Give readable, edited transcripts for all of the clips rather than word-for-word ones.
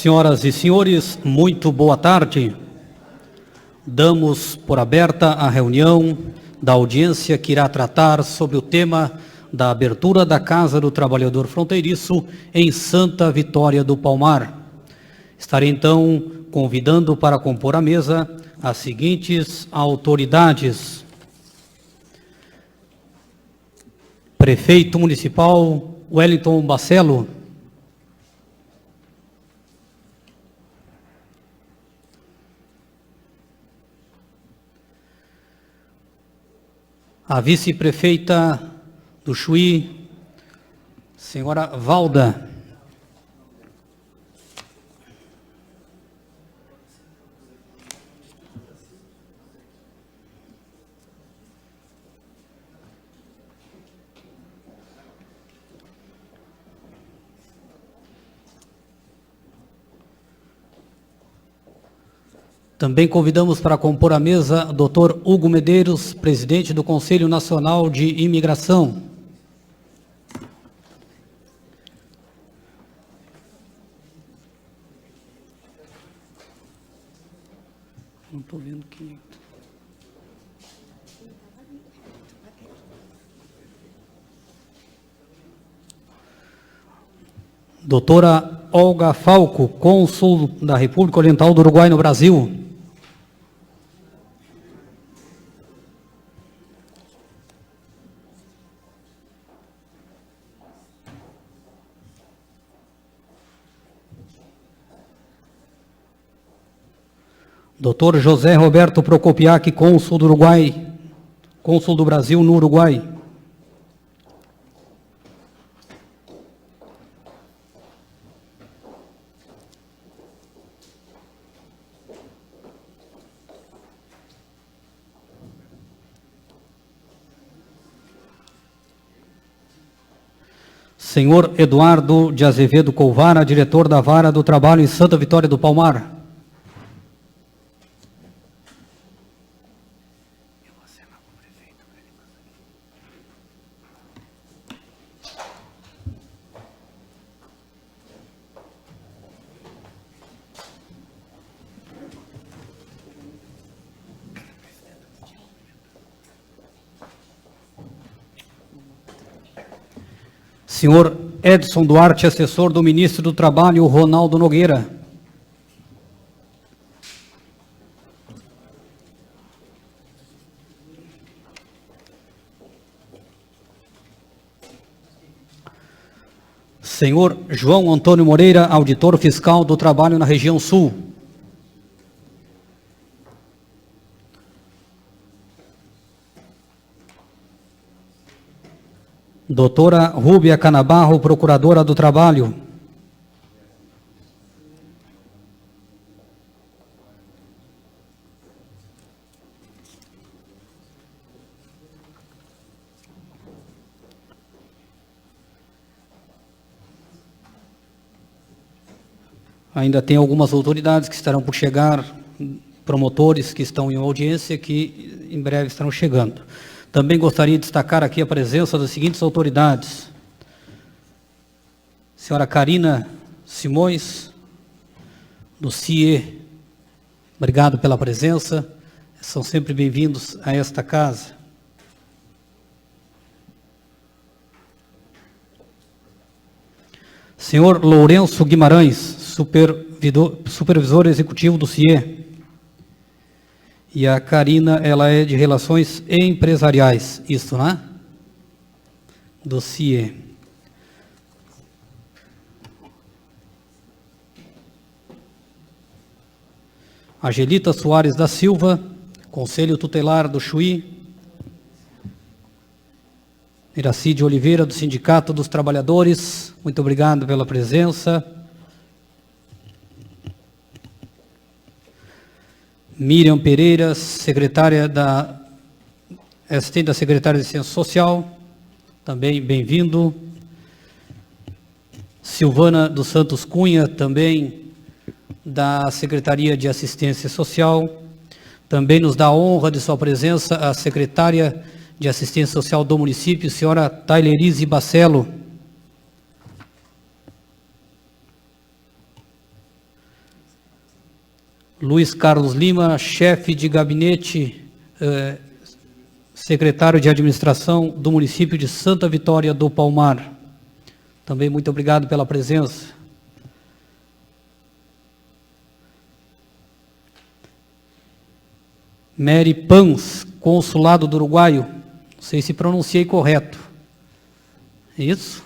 Senhoras e senhores, muito boa tarde. Damos por aberta a reunião da audiência que irá tratar sobre o tema da abertura da Casa do Trabalhador Fronteiriço em Santa Vitória do Palmar. Estarei então convidando para compor a mesa as seguintes autoridades: Prefeito Municipal Wellington Bacelo, a vice-prefeita do Chuí, senhora Valda, também convidamos para compor a mesa o Dr. Hugo Medeiros, presidente do Conselho Nacional de Imigração. Não estou vendo quem. Doutora Olga Falco, cônsul da República Oriental do Uruguai no Brasil. Dr. José Roberto Procopiac, cônsul do Uruguai, cônsul do Brasil no Uruguai. Senhor Eduardo de Azevedo Colvara, diretor da Vara do Trabalho em Santa Vitória do Palmar. Senhor Edson Duarte, assessor do ministro do Trabalho, Ronaldo Nogueira. Senhor João Antônio Moreira, auditor fiscal do Trabalho na região Sul. Doutora Rúbia Canabarro, procuradora do Trabalho. Ainda tem algumas autoridades que estarão por chegar, promotores que estão em audiência que em breve estarão chegando. Também gostaria de destacar aqui a presença das seguintes autoridades: senhora Karina Simões, do CIE, obrigado pela presença, são sempre bem-vindos a esta casa. Senhor Lourenço Guimarães, supervisor executivo do CIE. E a Karina, ela é de Relações Empresariais, isso, né? Do CIE. Angelita Soares da Silva, Conselho Tutelar do Chuí. Iracide Oliveira, do Sindicato dos Trabalhadores, muito obrigado pela presença. Miriam Pereira, assistente da Secretária de Ciência Social, também bem-vindo. Silvana dos Santos Cunha, também da Secretaria de Assistência Social. Também nos dá a honra de sua presença a secretária de Assistência Social do município, senhora Tailerize Bacelo. Luiz Carlos Lima, chefe de gabinete, secretário de administração do município de Santa Vitória do Palmar. Também muito obrigado pela presença. Mary Pans, consulado do Uruguaio, não sei se pronunciei correto. Isso?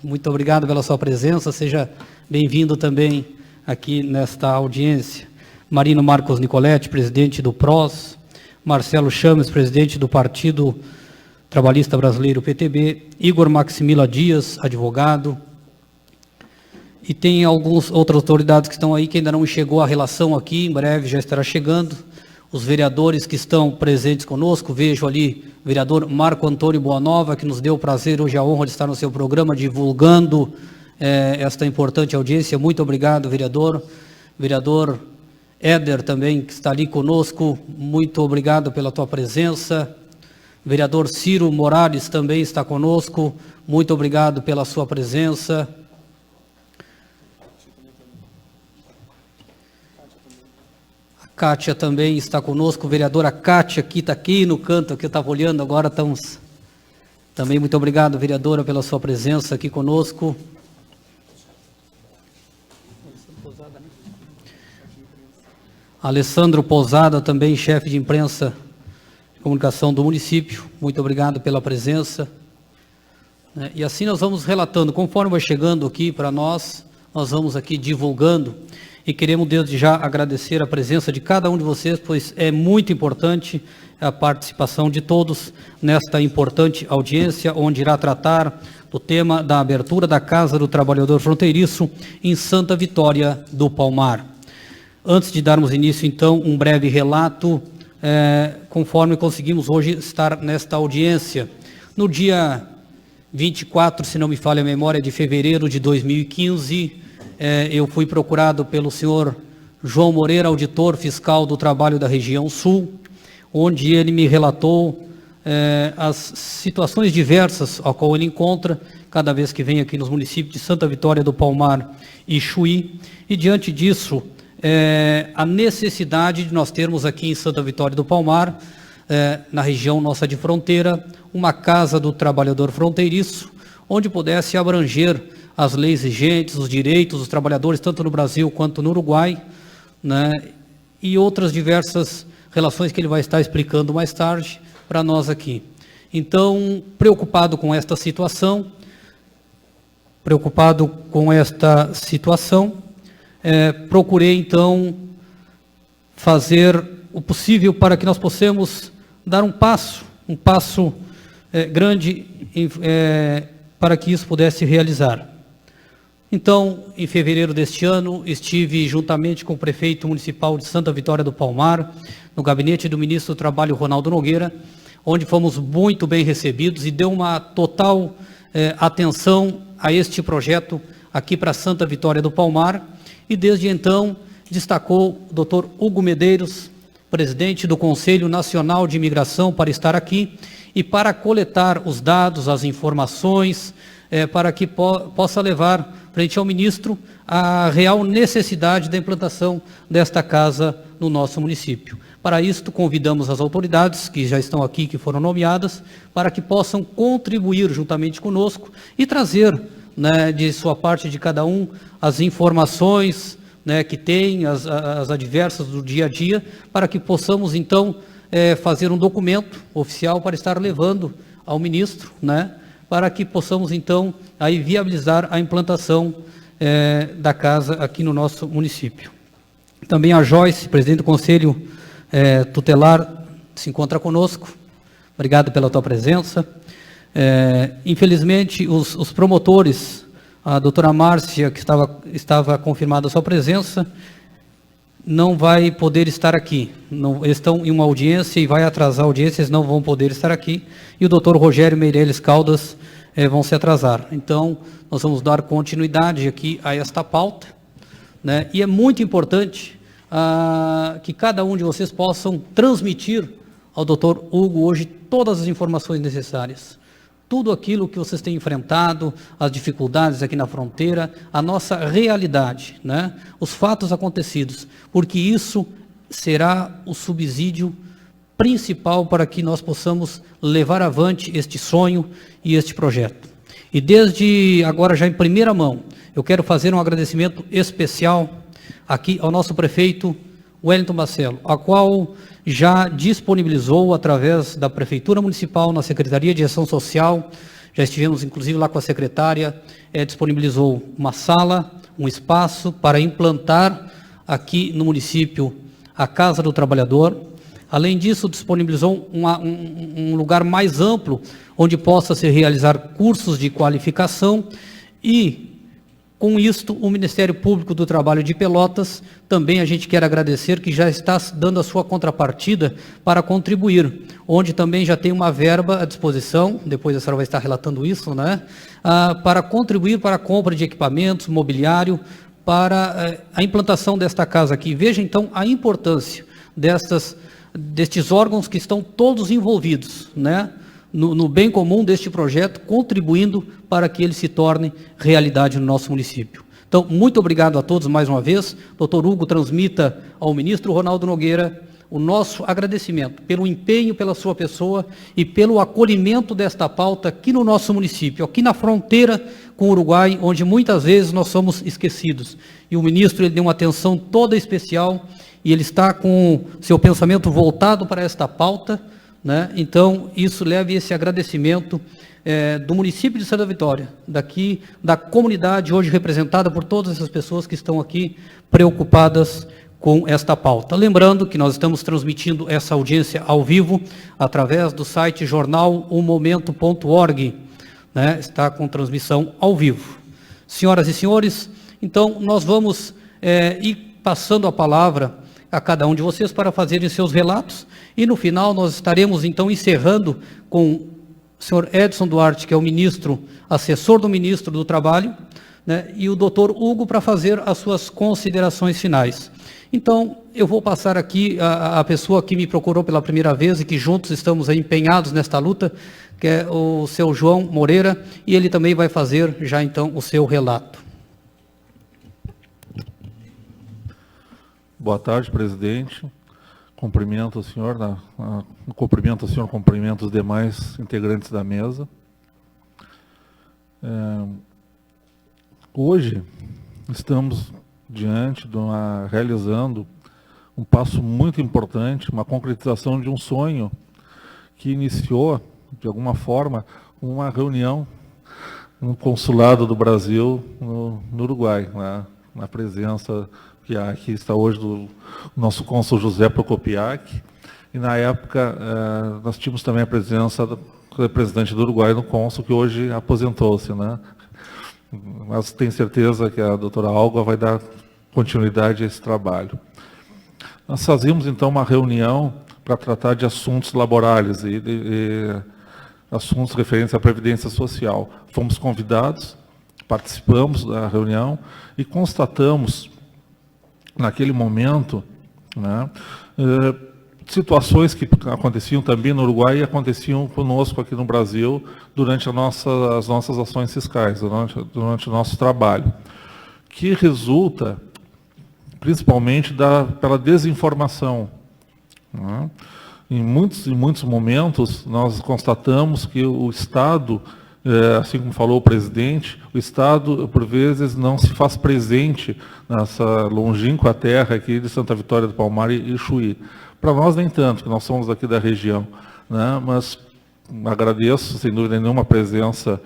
Muito obrigado pela sua presença, seja bem-vindo também aqui nesta audiência. Marino Marcos Nicoletti, presidente do PROS, Marcelo Chames, presidente do Partido Trabalhista Brasileiro, PTB, Igor Maximila Dias, advogado, e tem algumas outras autoridades que estão aí que ainda não chegou a relação aqui, em breve já estará chegando. Os vereadores que estão presentes conosco, vejo ali o vereador Marco Antônio Boanova, que nos deu o prazer, hoje a honra de estar no seu programa, divulgando esta importante audiência. Muito obrigado, vereador. Vereador Éder também, que está ali conosco, muito obrigado pela tua presença. Vereador Ciro Morales também está conosco, muito obrigado pela sua presença. A Kátia também está conosco, vereadora Kátia, que está aqui no canto, que eu estava olhando, agora estamos... Também muito obrigado, vereadora, pela sua presença aqui conosco. Alessandro Pousada, também chefe de imprensa de comunicação do município, muito obrigado pela presença. E assim nós vamos relatando, conforme vai chegando aqui para nós vamos aqui divulgando, e queremos desde já agradecer a presença de cada um de vocês, pois é muito importante a participação de todos nesta importante audiência, onde irá tratar do tema da abertura da Casa do Trabalhador Fronteiriço em Santa Vitória do Palmar. Antes de darmos início, então, um breve relato, conforme conseguimos hoje estar nesta audiência. No dia 24, se não me falha a memória, de fevereiro de 2015, eu fui procurado pelo senhor João Moreira, auditor fiscal do trabalho da região sul, onde ele me relatou as situações diversas a qual ele encontra cada vez que vem aqui nos municípios de Santa Vitória do Palmar e Chuí, e diante disso, a necessidade de nós termos aqui em Santa Vitória do Palmar, na região nossa de fronteira, uma Casa do Trabalhador Fronteiriço, onde pudesse abranger as leis vigentes, os direitos dos trabalhadores, tanto no Brasil quanto no Uruguai, né, e outras diversas relações que ele vai estar explicando mais tarde para nós aqui. Então, preocupado com esta situação, procurei, então, fazer o possível para que nós possamos dar um passo grande para que isso pudesse realizar. Então, em fevereiro deste ano, estive juntamente com o prefeito municipal de Santa Vitória do Palmar, no gabinete do ministro do Trabalho, Ronaldo Nogueira, onde fomos muito bem recebidos e deu uma total atenção a este projeto aqui para Santa Vitória do Palmar, e desde então destacou o Dr. Hugo Medeiros, presidente do Conselho Nacional de Imigração, para estar aqui e para coletar os dados, as informações, para que possa levar frente ao ministro a real necessidade da implantação desta casa no nosso município. Para isto, convidamos as autoridades que já estão aqui, que foram nomeadas, para que possam contribuir juntamente conosco e trazer, né, de sua parte, de cada um, as informações, né, que tem, as adversas do dia a dia, para que possamos, então, fazer um documento oficial para estar levando ao ministro, né, para que possamos, então, aí viabilizar a implantação da casa aqui no nosso município. Também a Joyce, presidente do Conselho Tutelar, se encontra conosco. Obrigado pela tua presença. Infelizmente, os promotores, a doutora Márcia, que estava confirmada a sua presença, não vai poder estar aqui. Não, estão em uma audiência e vai atrasar a audiência, eles não vão poder estar aqui. E o doutor Rogério Meireles Caldas vão se atrasar. Então, nós vamos dar continuidade aqui a esta pauta, né? E é muito importante que cada um de vocês possam transmitir ao doutor Hugo hoje todas as informações necessárias, tudo aquilo que vocês têm enfrentado, as dificuldades aqui na fronteira, a nossa realidade, né? Os fatos acontecidos, porque isso será o subsídio principal para que nós possamos levar avante este sonho e este projeto. E desde agora, já em primeira mão, eu quero fazer um agradecimento especial aqui ao nosso prefeito Wellington Bacello, a qual já disponibilizou através da Prefeitura Municipal, na Secretaria de Ação Social, já estivemos inclusive lá com a secretária, disponibilizou uma sala, um espaço para implantar aqui no município a Casa do Trabalhador. Além disso, disponibilizou um lugar mais amplo, onde possa se realizar cursos de qualificação e, com isto, o Ministério Público do Trabalho de Pelotas, também a gente quer agradecer que já está dando a sua contrapartida para contribuir, onde também já tem uma verba à disposição, depois a senhora vai estar relatando isso, né? Para contribuir para a compra de equipamentos, mobiliário, para a implantação desta casa aqui. Veja, então, a importância destes órgãos que estão todos envolvidos, né, no bem comum deste projeto, contribuindo para que ele se torne realidade no nosso município. Então, muito obrigado a todos mais uma vez. Doutor Hugo, transmita ao ministro Ronaldo Nogueira o nosso agradecimento pelo empenho, pela sua pessoa e pelo acolhimento desta pauta aqui no nosso município, aqui na fronteira com o Uruguai, onde muitas vezes nós somos esquecidos. E o ministro, ele deu uma atenção toda especial e ele está com seu pensamento voltado para esta pauta, né? Então, isso leva esse agradecimento do município de Santa Vitória, daqui da comunidade hoje representada por todas essas pessoas que estão aqui preocupadas com esta pauta. Lembrando que nós estamos transmitindo essa audiência ao vivo através do site jornalomomento.org, né? Está com transmissão ao vivo. Senhoras e senhores, então nós vamos ir passando a palavra a cada um de vocês para fazerem seus relatos e no final nós estaremos então encerrando com o senhor Edson Duarte, que é o ministro, assessor do ministro do Trabalho, né, e o doutor Hugo para fazer as suas considerações finais. Então, eu vou passar aqui a pessoa que me procurou pela primeira vez e que juntos estamos aí empenhados nesta luta, que é o seu João Moreira, e ele também vai fazer já então o seu relato. Boa tarde, presidente. Cumprimento o senhor, cumprimento os demais integrantes da mesa. Hoje estamos realizando um passo muito importante, uma concretização de um sonho que iniciou, de alguma forma, uma reunião no consulado do Brasil no Uruguai, na presença que aqui está hoje do nosso cônsul José Procopiac, e na época nós tínhamos também a presença do representante do Uruguai no cônsul, que hoje aposentou-se, né? Mas tenho certeza que a doutora Alga vai dar continuidade a esse trabalho. Nós fazíamos então uma reunião para tratar de assuntos laborais e assuntos referentes à Previdência Social. Fomos convidados, participamos da reunião e constatamos, naquele momento, né, situações que aconteciam também no Uruguai e aconteciam conosco aqui no Brasil durante as nossas ações fiscais, durante o nosso trabalho, que resulta principalmente pela desinformação, né? Em muitos momentos nós constatamos que o Estado, assim como falou o presidente, o Estado, por vezes, não se faz presente nessa longínqua terra aqui de Santa Vitória do Palmar e Chuí. Para nós, nem tanto, que nós somos aqui da região, né? Mas agradeço, sem dúvida nenhuma, a presença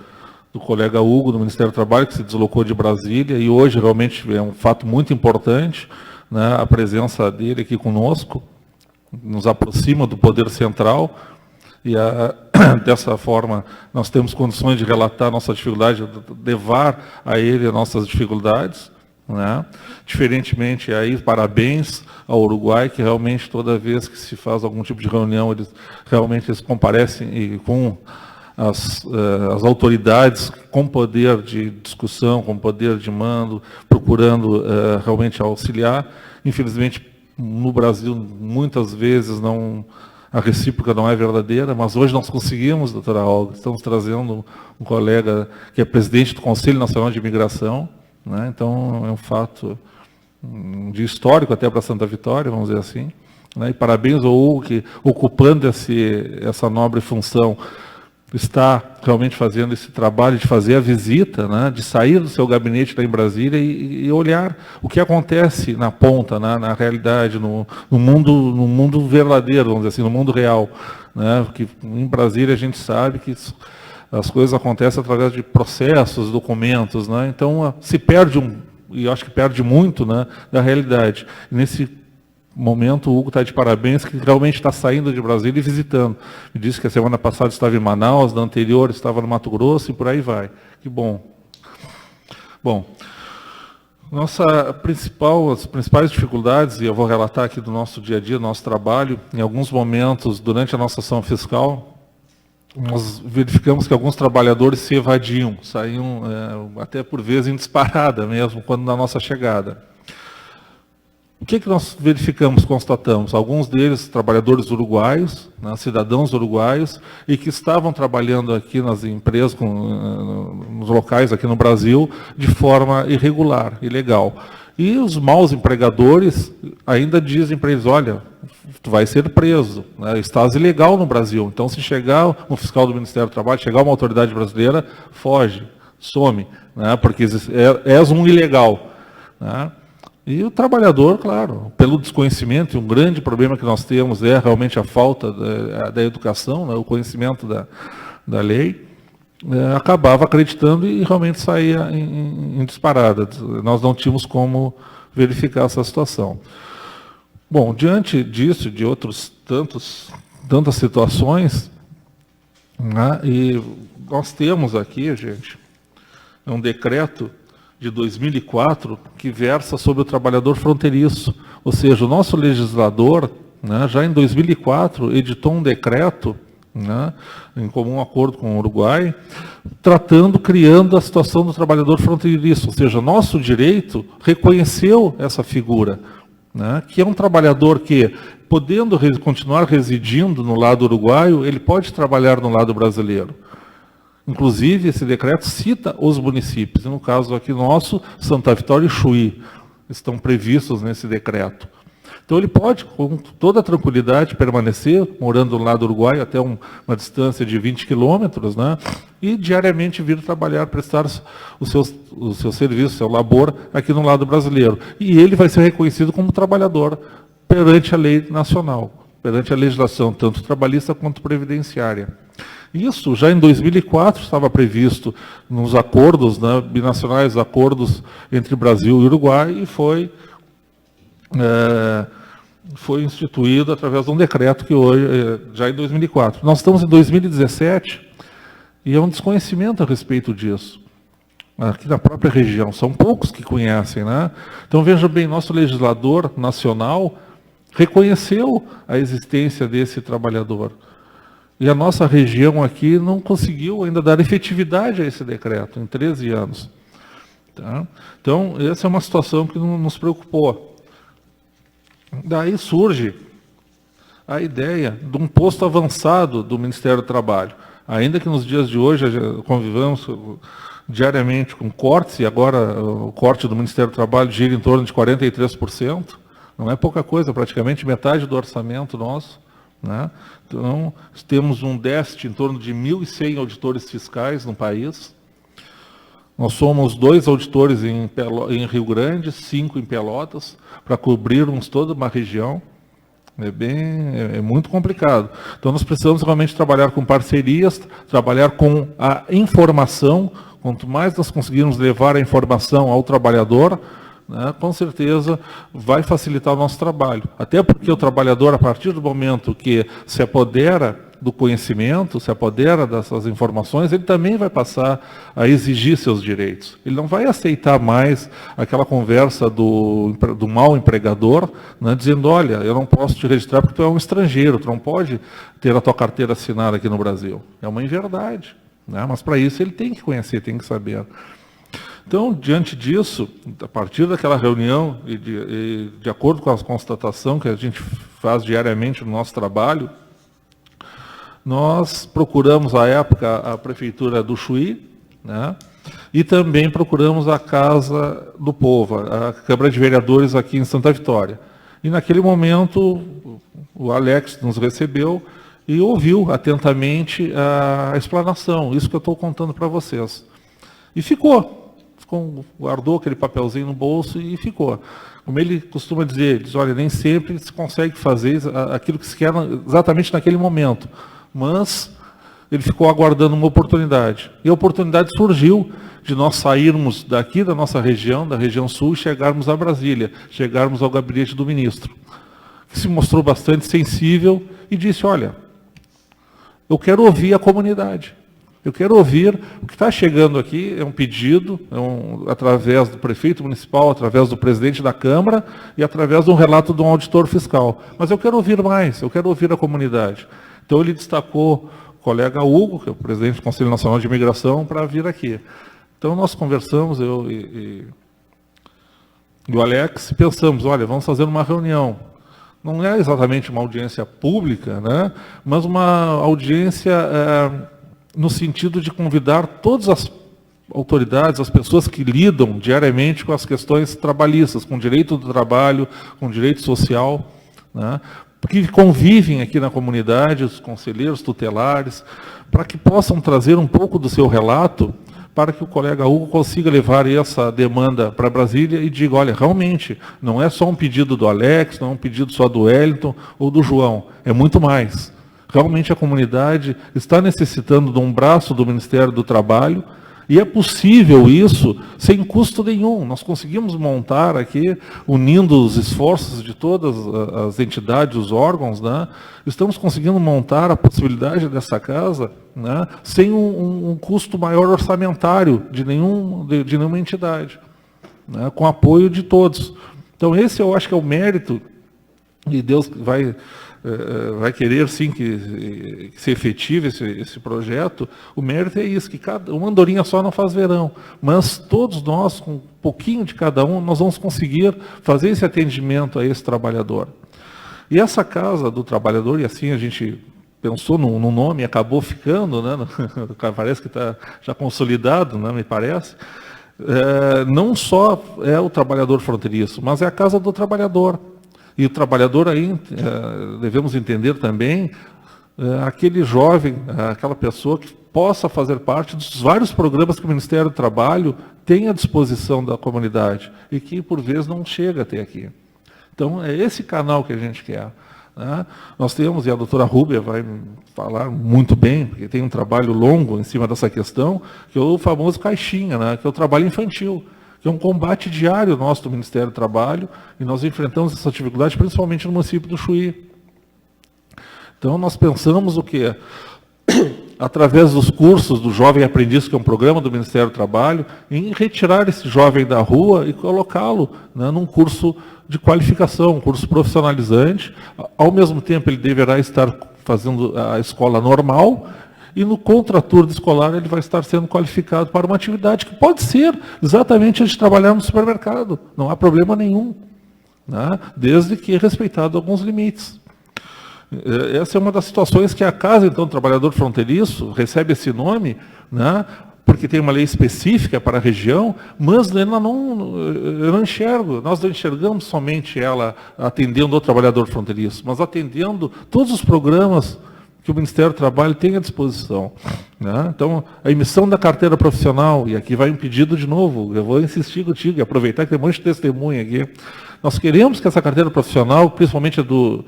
do colega Hugo, do Ministério do Trabalho, que se deslocou de Brasília, e hoje realmente é um fato muito importante, né, a presença dele aqui conosco, nos aproxima do poder central, e dessa forma nós temos condições de relatar nossa dificuldade, levar a ele as nossas dificuldades, né? Diferentemente, aí, parabéns ao Uruguai, que realmente toda vez que se faz algum tipo de reunião, eles comparecem com as autoridades com poder de discussão, com poder de mando, procurando realmente auxiliar. Infelizmente, no Brasil, muitas vezes a recíproca não é verdadeira, mas hoje nós conseguimos, doutora Olga, estamos trazendo um colega que é presidente do Conselho Nacional de Imigração, né? Então é um fato de histórico até para Santa Vitória, vamos dizer assim, né? E parabéns ao Hugo, que ocupando essa nobre função, está realmente fazendo esse trabalho de fazer a visita, né, de sair do seu gabinete lá em Brasília e olhar o que acontece na ponta, na realidade, no mundo verdadeiro, vamos dizer assim, no mundo real. Né, porque em Brasília a gente sabe que as coisas acontecem através de processos, documentos, né, então se perde e eu acho que perde muito, né, da realidade. E nesse momento, o Hugo está de parabéns, que realmente está saindo de Brasília e visitando. Me disse que a semana passada estava em Manaus, na anterior estava no Mato Grosso e por aí vai. Que bom. Bom, as principais dificuldades, e eu vou relatar aqui do nosso dia a dia, do nosso trabalho, em alguns momentos, durante a nossa ação fiscal, nós verificamos que alguns trabalhadores se evadiam, saíam até por vezes em disparada mesmo, quando na nossa chegada. O que nós verificamos, constatamos? Alguns deles, trabalhadores uruguaios, né, cidadãos uruguaios, e que estavam trabalhando aqui nas empresas, nos locais aqui no Brasil, de forma irregular, ilegal. E os maus empregadores ainda dizem para eles, olha, tu vai ser preso, né, estás ilegal no Brasil. Então, se chegar um fiscal do Ministério do Trabalho, chegar uma autoridade brasileira, foge, some, né, porque és um ilegal. Né. E o trabalhador, claro, pelo desconhecimento, e um grande problema que nós temos é realmente a falta da educação, né, o conhecimento da lei, acabava acreditando e realmente saía em disparada. Nós não tínhamos como verificar essa situação. Bom, diante disso, de tantas situações, né, e nós temos aqui, gente, um decreto de 2004, que versa sobre o trabalhador fronteiriço. Ou seja, o nosso legislador, né, já em 2004, editou um decreto, né, em comum acordo com o Uruguai, criando a situação do trabalhador fronteiriço. Ou seja, nosso direito reconheceu essa figura, né, que é um trabalhador que, podendo continuar residindo no lado uruguaio, ele pode trabalhar no lado brasileiro. Inclusive, esse decreto cita os municípios. No caso aqui nosso, Santa Vitória e Chuí estão previstos nesse decreto. Então, ele pode, com toda a tranquilidade, permanecer morando no lado uruguaio até uma distância de 20 quilômetros, né, e diariamente vir trabalhar, prestar o seu serviço, o seu labor aqui no lado brasileiro. E ele vai ser reconhecido como trabalhador perante a lei nacional, perante a legislação, tanto trabalhista quanto previdenciária. Isso, já em 2004, estava previsto nos acordos, né, binacionais, acordos entre Brasil e Uruguai, e foi instituído através de um decreto que hoje, já em 2004. Nós estamos em 2017 e é um desconhecimento a respeito disso. Aqui na própria região, são poucos que conhecem, né? Então, veja bem, nosso legislador nacional reconheceu a existência desse trabalhador. E a nossa região aqui não conseguiu ainda dar efetividade a esse decreto, em 13 anos. Tá? Então, essa é uma situação que nos preocupou. Daí surge a ideia de um posto avançado do Ministério do Trabalho. Ainda que nos dias de hoje convivamos diariamente com cortes, e agora o corte do Ministério do Trabalho gira em torno de 43%, não é pouca coisa, praticamente metade do orçamento nosso. Né? Então, temos um déficit em torno de 1.100 auditores fiscais no país. Nós somos 2 auditores em Rio Grande, 5 em Pelotas, para cobrirmos toda uma região. É muito complicado. Então, nós precisamos realmente trabalhar com parcerias, trabalhar com a informação. Quanto mais nós conseguirmos levar a informação ao trabalhador, né, com certeza vai facilitar o nosso trabalho. Até porque o trabalhador, a partir do momento que se apodera do conhecimento, se apodera dessas informações, ele também vai passar a exigir seus direitos. Ele não vai aceitar mais aquela conversa do mau empregador, né, dizendo, olha, eu não posso te registrar porque tu é um estrangeiro, tu não pode ter a tua carteira assinada aqui no Brasil. É uma inverdade, né, mas para isso ele tem que conhecer, tem que saber. Então, diante disso, a partir daquela reunião e de acordo com a constatação que a gente faz diariamente no nosso trabalho, nós procuramos, à época, a Prefeitura do Chuí, né? E também procuramos a Casa do Povo, a Câmara de Vereadores aqui em Santa Vitória. E naquele momento, o Alex nos recebeu e ouviu atentamente a explanação, isso que eu estou contando para vocês. E guardou aquele papelzinho no bolso e ficou. Como ele costuma dizer, ele diz, olha, nem sempre se consegue fazer aquilo que se quer exatamente naquele momento, mas ele ficou aguardando uma oportunidade. E a oportunidade surgiu de nós sairmos daqui da nossa região, da região sul, e chegarmos a Brasília, chegarmos ao gabinete do ministro, que se mostrou bastante sensível e disse, olha, eu quero ouvir a comunidade. Eu quero ouvir o que está chegando aqui, é um pedido, através do prefeito municipal, através do presidente da Câmara e através de um relato de um auditor fiscal. Mas eu quero ouvir mais, eu quero ouvir a comunidade. Então ele destacou o colega Hugo, que é o presidente do Conselho Nacional de Imigração, para vir aqui. Então nós conversamos, eu e o Alex, e pensamos, olha, vamos fazer uma reunião. Não é exatamente uma audiência pública, né? Mas uma audiência no sentido de convidar todas as autoridades, as pessoas que lidam diariamente com as questões trabalhistas, com o direito do trabalho, com o direito social, né? Que convivem aqui na comunidade, os conselheiros tutelares, para que possam trazer um pouco do seu relato, para que o colega Hugo consiga levar essa demanda para Brasília e diga, olha, realmente, não é só um pedido do Alex, não é um pedido só do Wellington ou do João, é muito mais. Realmente a comunidade está necessitando de um braço do Ministério do Trabalho, e é possível isso sem custo nenhum. Nós conseguimos montar aqui, unindo os esforços de todas as entidades, os órgãos, né? Estamos conseguindo montar a possibilidade dessa casa, né? Sem um custo maior orçamentário de nenhuma entidade, né? Com apoio de todos. Então esse eu acho que é o mérito, e Deus vai querer sim que se efetive esse projeto. O mérito é isso, que uma andorinha só não faz verão, mas todos nós, com um pouquinho de cada um, nós vamos conseguir fazer esse atendimento a esse trabalhador. E essa Casa do Trabalhador, e assim a gente pensou no nome, acabou ficando, né? Parece que está já consolidado, né? Me parece. Não só é o trabalhador fronteiriço, mas é a Casa do Trabalhador. E o trabalhador aí, devemos entender também, aquele jovem, aquela pessoa que possa fazer parte dos vários programas que o Ministério do Trabalho tem à disposição da comunidade e que, por vezes, não chega até aqui. Então, é esse canal que a gente quer, né? Nós temos, e a doutora Rúbia vai falar muito bem, porque tem um trabalho longo em cima dessa questão, que é o famoso caixinha, né? Que é o trabalho infantil, que é um combate diário nosso do Ministério do Trabalho, e nós enfrentamos essa dificuldade principalmente no município do Chuí. Então nós pensamos o quê? Através dos cursos do Jovem Aprendiz, que é um programa do Ministério do Trabalho, em retirar esse jovem da rua e colocá-lo, né, num curso de qualificação, um curso profissionalizante. Ao mesmo tempo ele deverá estar fazendo a escola normal, e no contraturno escolar ele vai estar sendo qualificado para uma atividade que pode ser exatamente a de trabalhar no supermercado. Não há problema nenhum, né? Desde que respeitado alguns limites. Essa é uma das situações que a Casa, então, do Trabalhador Fronteiriço, recebe esse nome, né? Porque tem uma lei específica para a região, mas eu não enxergo, nós não enxergamos somente ela atendendo o trabalhador fronteiriço, mas atendendo todos os programas que o Ministério do Trabalho tem à disposição, né? Então, a emissão da carteira profissional, e aqui vai um pedido de novo, eu vou insistir contigo, e aproveitar que tem um monte de testemunha aqui. Nós queremos que essa carteira profissional, principalmente do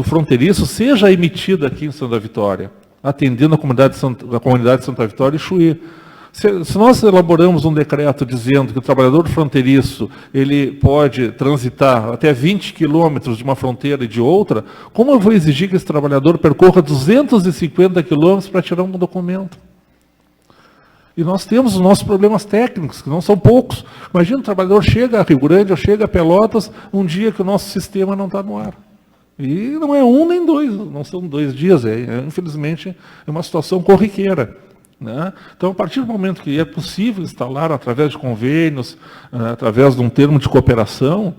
fronteiriço, seja emitida aqui em Santa Vitória, atendendo a comunidade de Santa Vitória e Chuí. Se nós elaboramos um decreto dizendo que o trabalhador fronteiriço ele pode transitar até 20 quilômetros de uma fronteira e de outra, como eu vou exigir que esse trabalhador percorra 250 quilômetros para tirar um documento? E nós temos os nossos problemas técnicos, que não são poucos. Imagina, o trabalhador chega a Rio Grande ou chega a Pelotas um dia que o nosso sistema não está no ar. E não é um nem dois, não são 2 dias, infelizmente é uma situação corriqueira, né? Então, a partir do momento que é possível instalar, através de convênios, através de um termo de cooperação,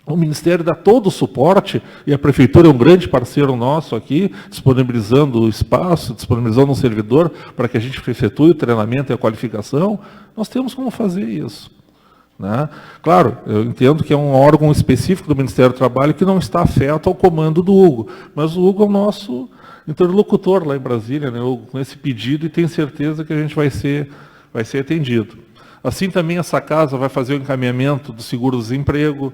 O Ministério dá todo o suporte, e a Prefeitura é um grande parceiro nosso aqui, disponibilizando o espaço, disponibilizando um servidor para que a gente efetue o treinamento e a qualificação. Nós temos como fazer isso, né? Claro, eu entendo que é um órgão específico do Ministério do Trabalho que não está afeto ao comando do Hugo, mas o Hugo é o nosso interlocutor lá em Brasília, né, Hugo, com esse pedido, e tenho certeza que a gente vai ser atendido. Assim também essa casa vai fazer o encaminhamento do seguro-desemprego,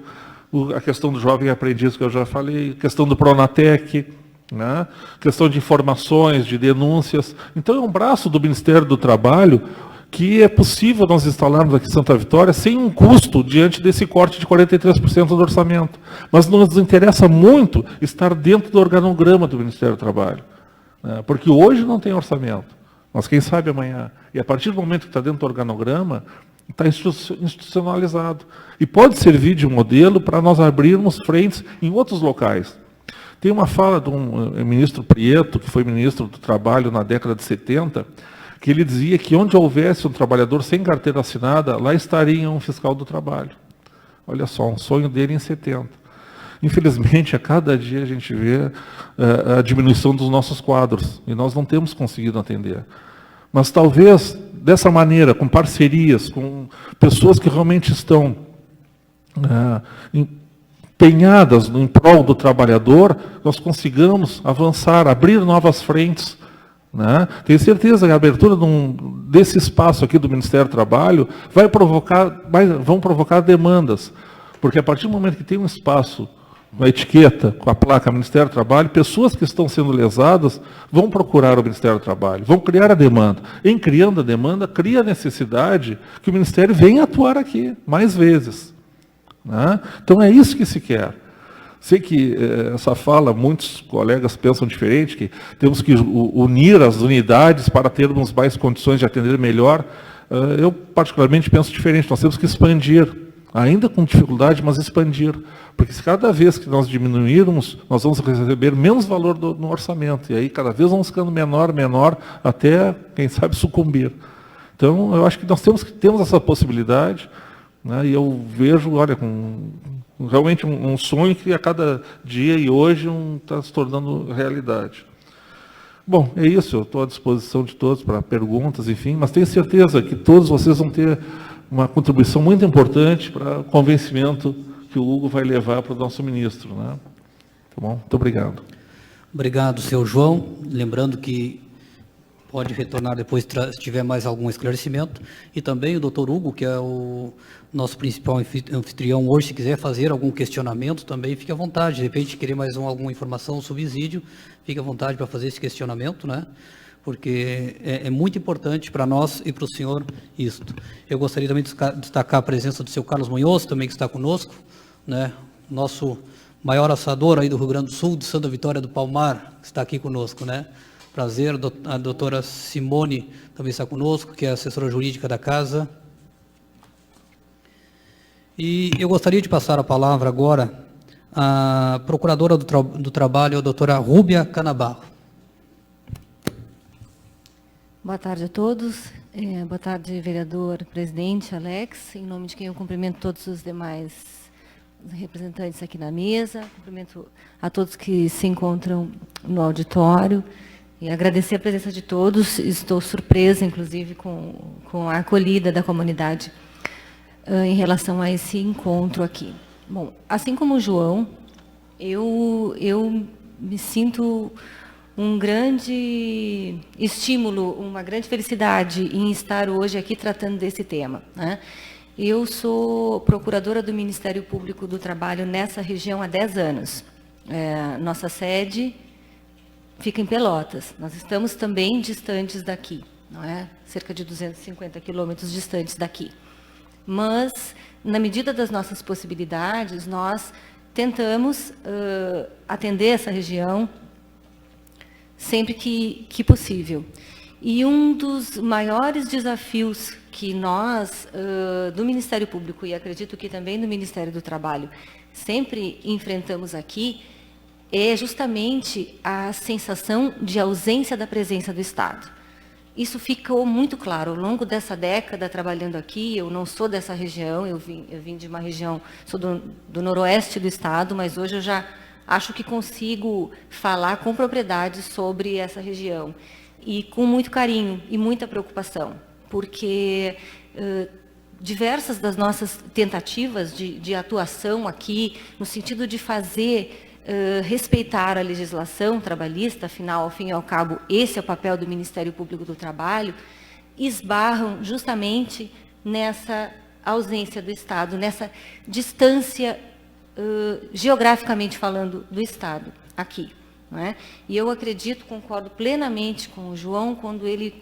a questão do jovem aprendiz que eu já falei, a questão do Pronatec, né? Questão de informações, de denúncias. Então é um braço do Ministério do Trabalho que é possível nós instalarmos aqui em Santa Vitória sem um custo diante desse corte de 43% do orçamento. Mas nos interessa muito estar dentro do organograma do Ministério do Trabalho, né? Porque hoje não tem orçamento, mas quem sabe amanhã. E a partir do momento que está dentro do organograma, está institucionalizado. E pode servir de modelo para nós abrirmos frentes em outros locais. Tem uma fala de um ministro Prieto, que foi ministro do Trabalho na década de 70, que ele dizia que onde houvesse um trabalhador sem carteira assinada, lá estaria um fiscal do trabalho. Olha só, um sonho dele em 70. Infelizmente, a cada dia a gente vê a diminuição dos nossos quadros, e nós não temos conseguido atender. Mas talvez, dessa maneira, com parcerias, com pessoas que realmente estão empenhadas em prol do trabalhador, nós consigamos avançar, abrir novas frentes, né? Tenho certeza que a abertura desse espaço aqui do Ministério do Trabalho vão provocar demandas, porque a partir do momento que tem um espaço com a etiqueta, com a placa Ministério do Trabalho, pessoas que estão sendo lesadas vão procurar o Ministério do Trabalho, vão criar a demanda. Em criando a demanda, cria a necessidade que o Ministério venha atuar aqui, mais vezes, né? Então é isso que se quer. Sei que essa fala, muitos colegas pensam diferente, que temos que unir as unidades para termos mais condições de atender melhor. Eu, particularmente, penso diferente. Nós temos que expandir, ainda com dificuldade, mas expandir. Porque se cada vez que nós diminuirmos, nós vamos receber menos valor no orçamento. E aí cada vez vamos ficando menor, até, quem sabe, sucumbir. Então, eu acho que nós temos essa possibilidade, né? E eu vejo, olha, realmente um sonho que a cada dia e hoje está se tornando realidade. Bom, é isso. Eu estou à disposição de todos para perguntas, enfim, mas tenho certeza que todos vocês vão ter uma contribuição muito importante para o convencimento que o Hugo vai levar para o nosso ministro, né? Tá bom? Muito obrigado. Obrigado, seu João. Lembrando que pode retornar depois se tiver mais algum esclarecimento. E também o doutor Hugo, que é o nosso principal anfitrião hoje, se quiser fazer algum questionamento também, fique à vontade. De repente, querer mais alguma informação, subsídio, fique à vontade para fazer esse questionamento, né? Porque é muito importante para nós e para o senhor isto. Eu gostaria também de destacar a presença do seu Carlos Munhoz, também que está conosco, né? Nosso maior assador aí do Rio Grande do Sul, de Santa Vitória do Palmar, que está aqui conosco, né? Prazer, a doutora Simone também está conosco, que é assessora jurídica da casa. E eu gostaria de passar a palavra agora à procuradora do Trabalho, a doutora Rúbia Canabarro. Boa tarde a todos. Boa tarde, vereador presidente Alex. Em nome de quem eu cumprimento todos os demais representantes aqui na mesa, cumprimento a todos que se encontram no auditório e agradecer a presença de todos. Estou surpresa, inclusive, com a acolhida da comunidade em relação a esse encontro aqui. Bom, assim como o João, eu me sinto um grande estímulo, uma grande felicidade em estar hoje aqui tratando desse tema, né? Eu sou procuradora do Ministério Público do Trabalho nessa região há 10 anos. Nossa sede fica em Pelotas. Nós estamos também distantes daqui, não é? Cerca de 250 quilômetros distantes daqui. Mas, na medida das nossas possibilidades, nós tentamos atender essa região sempre que possível. E um dos maiores desafios que nós, do Ministério Público, e acredito que também do Ministério do Trabalho, sempre enfrentamos aqui, é justamente a sensação de ausência da presença do Estado. isso ficou muito claro ao longo dessa década trabalhando aqui. Eu não sou dessa região, eu vim de uma região, sou do noroeste do estado, mas hoje eu já acho que consigo falar com propriedade sobre essa região. E com muito carinho e muita preocupação, porque diversas das nossas tentativas de atuação aqui, no sentido de fazer respeitar a legislação trabalhista, afinal, ao fim e ao cabo, esse é o papel do Ministério Público do Trabalho, esbarram justamente nessa ausência do Estado, nessa distância, geograficamente falando, do Estado aqui. Não é? E eu acredito, concordo plenamente com o João, quando ele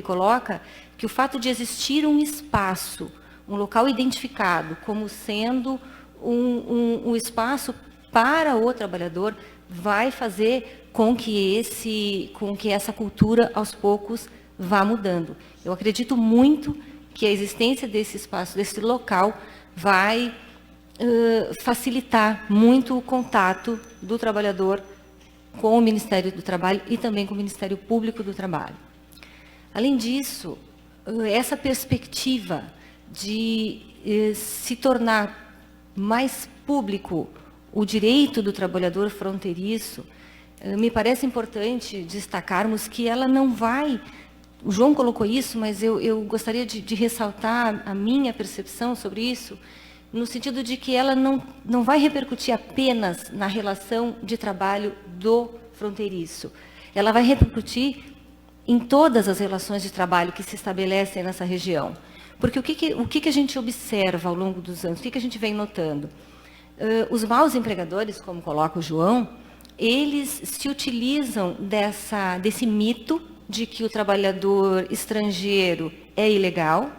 coloca que o fato de existir um espaço, um local identificado como sendo um espaço para o trabalhador, vai fazer com que essa cultura, aos poucos, vá mudando. Eu acredito muito que a existência desse espaço, desse local, vai facilitar muito o contato do trabalhador com o Ministério do Trabalho e também com o Ministério Público do Trabalho. Além disso, essa perspectiva de se tornar mais público o direito do trabalhador fronteiriço, me parece importante destacarmos que ela não vai... O João colocou isso, mas eu gostaria de ressaltar a minha percepção sobre isso, no sentido de que ela não vai repercutir apenas na relação de trabalho do fronteiriço. Ela vai repercutir em todas as relações de trabalho que se estabelecem nessa região. Porque o que a gente observa ao longo dos anos, o que a gente vem notando? Os maus empregadores, como coloca o João, eles se utilizam desse mito de que o trabalhador estrangeiro é ilegal.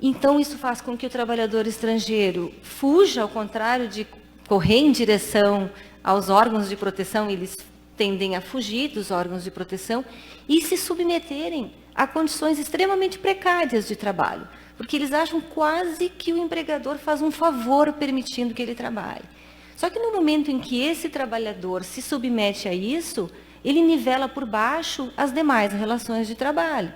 Então, isso faz com que o trabalhador estrangeiro fuja, ao contrário de correr em direção aos órgãos de proteção, eles tendem a fugir dos órgãos de proteção e se submeterem a condições extremamente precárias de trabalho, porque eles acham quase que o empregador faz um favor permitindo que ele trabalhe. Só que no momento em que esse trabalhador se submete a isso, ele nivela por baixo as demais relações de trabalho,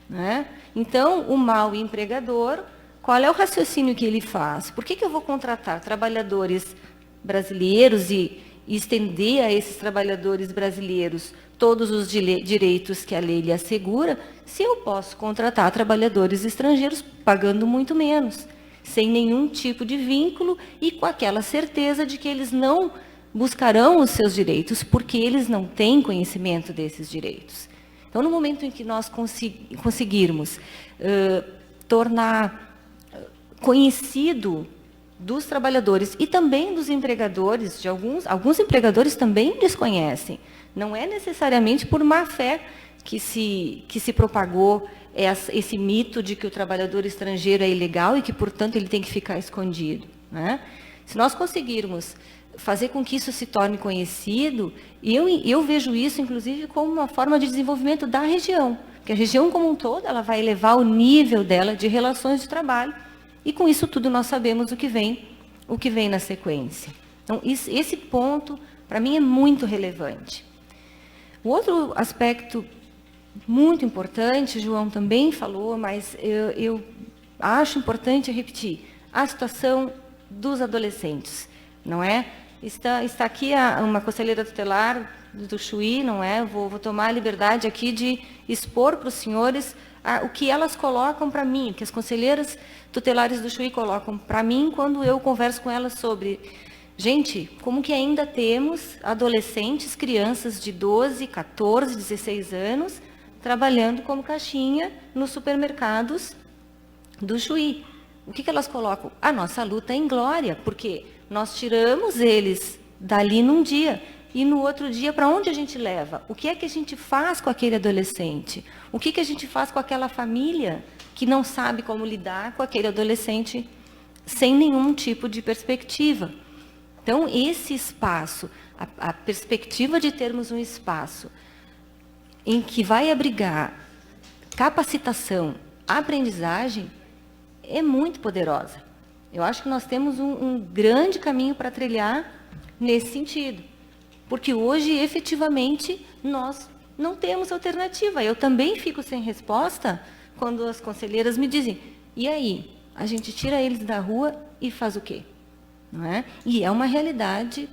né? Então, o mau empregador, qual é o raciocínio que ele faz? Por que eu vou contratar trabalhadores brasileiros e estender a esses trabalhadores brasileiros todos os direitos que a lei lhe assegura, se eu posso contratar trabalhadores estrangeiros pagando muito menos, sem nenhum tipo de vínculo e com aquela certeza de que eles não buscarão os seus direitos, porque eles não têm conhecimento desses direitos. Então, no momento em que nós conseguirmos tornar conhecido dos trabalhadores e também dos empregadores, de alguns empregadores também desconhecem. Não é necessariamente por má fé que se propagou esse mito de que o trabalhador estrangeiro é ilegal e que, portanto, ele tem que ficar escondido, né? Se nós conseguirmos fazer com que isso se torne conhecido, eu vejo isso, inclusive, como uma forma de desenvolvimento da região, porque a região como um todo ela vai elevar o nível dela de relações de trabalho, e com isso tudo nós sabemos o que vem na sequência. Então, esse ponto, para mim, é muito relevante. O outro aspecto muito importante, João também falou, mas eu acho importante repetir, a situação dos adolescentes, não é? Está aqui uma conselheira tutelar do Chuí, não é? Vou tomar a liberdade aqui de expor para os senhores o que elas colocam para mim, o que as conselheiras tutelares do Chuí colocam para mim quando eu converso com elas sobre... Gente, como que ainda temos adolescentes, crianças de 12, 14, 16 anos, trabalhando como caixinha nos supermercados do Chuí? O que elas colocam? A nossa luta é inglória, porque nós tiramos eles dali num dia, e no outro dia, para onde a gente leva? O que é que a gente faz com aquele adolescente? O que a gente faz com aquela família que não sabe como lidar com aquele adolescente sem nenhum tipo de perspectiva? Então, esse espaço, a perspectiva de termos um espaço em que vai abrigar capacitação, aprendizagem, é muito poderosa. Eu acho que nós temos um grande caminho para trilhar nesse sentido. Porque hoje, efetivamente, nós não temos alternativa. Eu também fico sem resposta quando as conselheiras me dizem, e aí? A gente tira eles da rua e faz o quê? Não é? E é uma realidade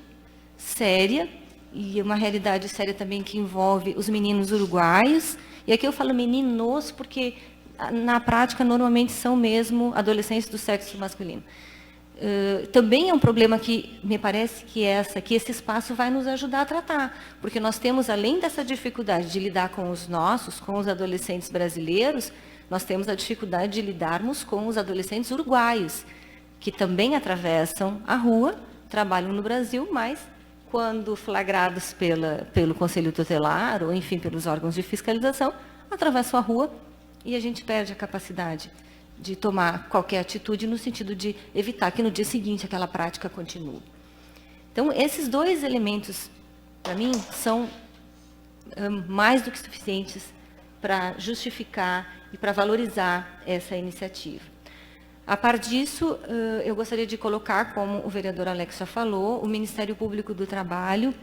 séria, e uma realidade séria também que envolve os meninos uruguaios. E aqui eu falo meninos porque, na prática, normalmente são mesmo adolescentes do sexo masculino. Também é um problema que me parece que esse espaço vai nos ajudar a tratar, porque nós temos, além dessa dificuldade de lidar com os adolescentes brasileiros, nós temos a dificuldade de lidarmos com os adolescentes uruguaios, que também atravessam a rua, trabalham no Brasil, mas quando flagrados pelo Conselho Tutelar, ou enfim, pelos órgãos de fiscalização, atravessam a rua e a gente perde a capacidade de tomar qualquer atitude no sentido de evitar que no dia seguinte aquela prática continue. Então, esses dois elementos, para mim, são mais do que suficientes para justificar e para valorizar essa iniciativa. A par disso, eu gostaria de colocar, como o vereador Alex já falou, o Ministério Público do Trabalho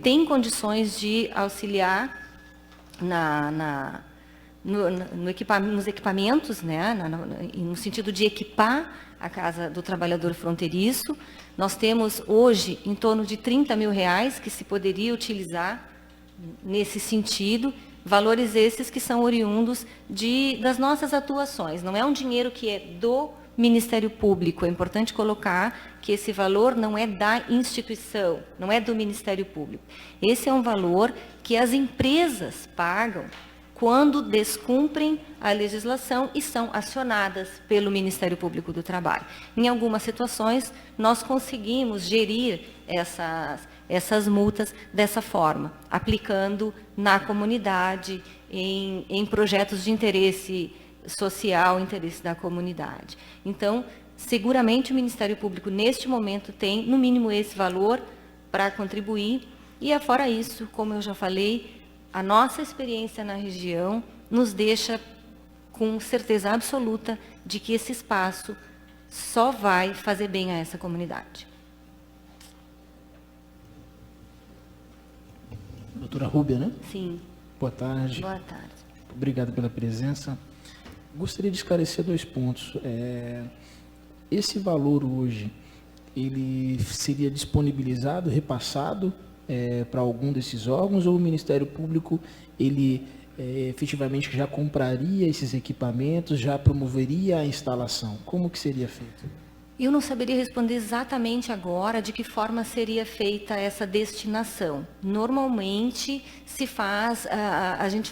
tem condições de auxiliar nos equipamentos, né, no sentido de equipar a Casa do Trabalhador Fronteiriço. Nós temos hoje em torno de R$30 mil que se poderia utilizar nesse sentido, valores esses que são oriundos das nossas atuações. Não é um dinheiro que é do Ministério Público, é importante colocar que esse valor não é da instituição, não é do Ministério Público. Esse é um valor que as empresas pagam quando descumprem a legislação e são acionadas pelo Ministério Público do Trabalho. Em algumas situações, nós conseguimos gerir essas multas dessa forma, aplicando na comunidade, em projetos de interesse social, interesse da comunidade. Então, seguramente o Ministério Público, neste momento, tem, no mínimo, esse valor para contribuir. E, fora isso, como eu já falei, a nossa experiência na região nos deixa com certeza absoluta de que esse espaço só vai fazer bem a essa comunidade. Doutora Rúbia, né? Sim. Boa tarde. Boa tarde. Obrigado pela presença. Gostaria de esclarecer 2 pontos. Esse valor hoje, ele seria disponibilizado, repassado para algum desses órgãos, ou o Ministério Público, ele efetivamente já compraria esses equipamentos, já promoveria a instalação? Como que seria feito? Eu não saberia responder exatamente agora de que forma seria feita essa destinação. Normalmente se faz, a gente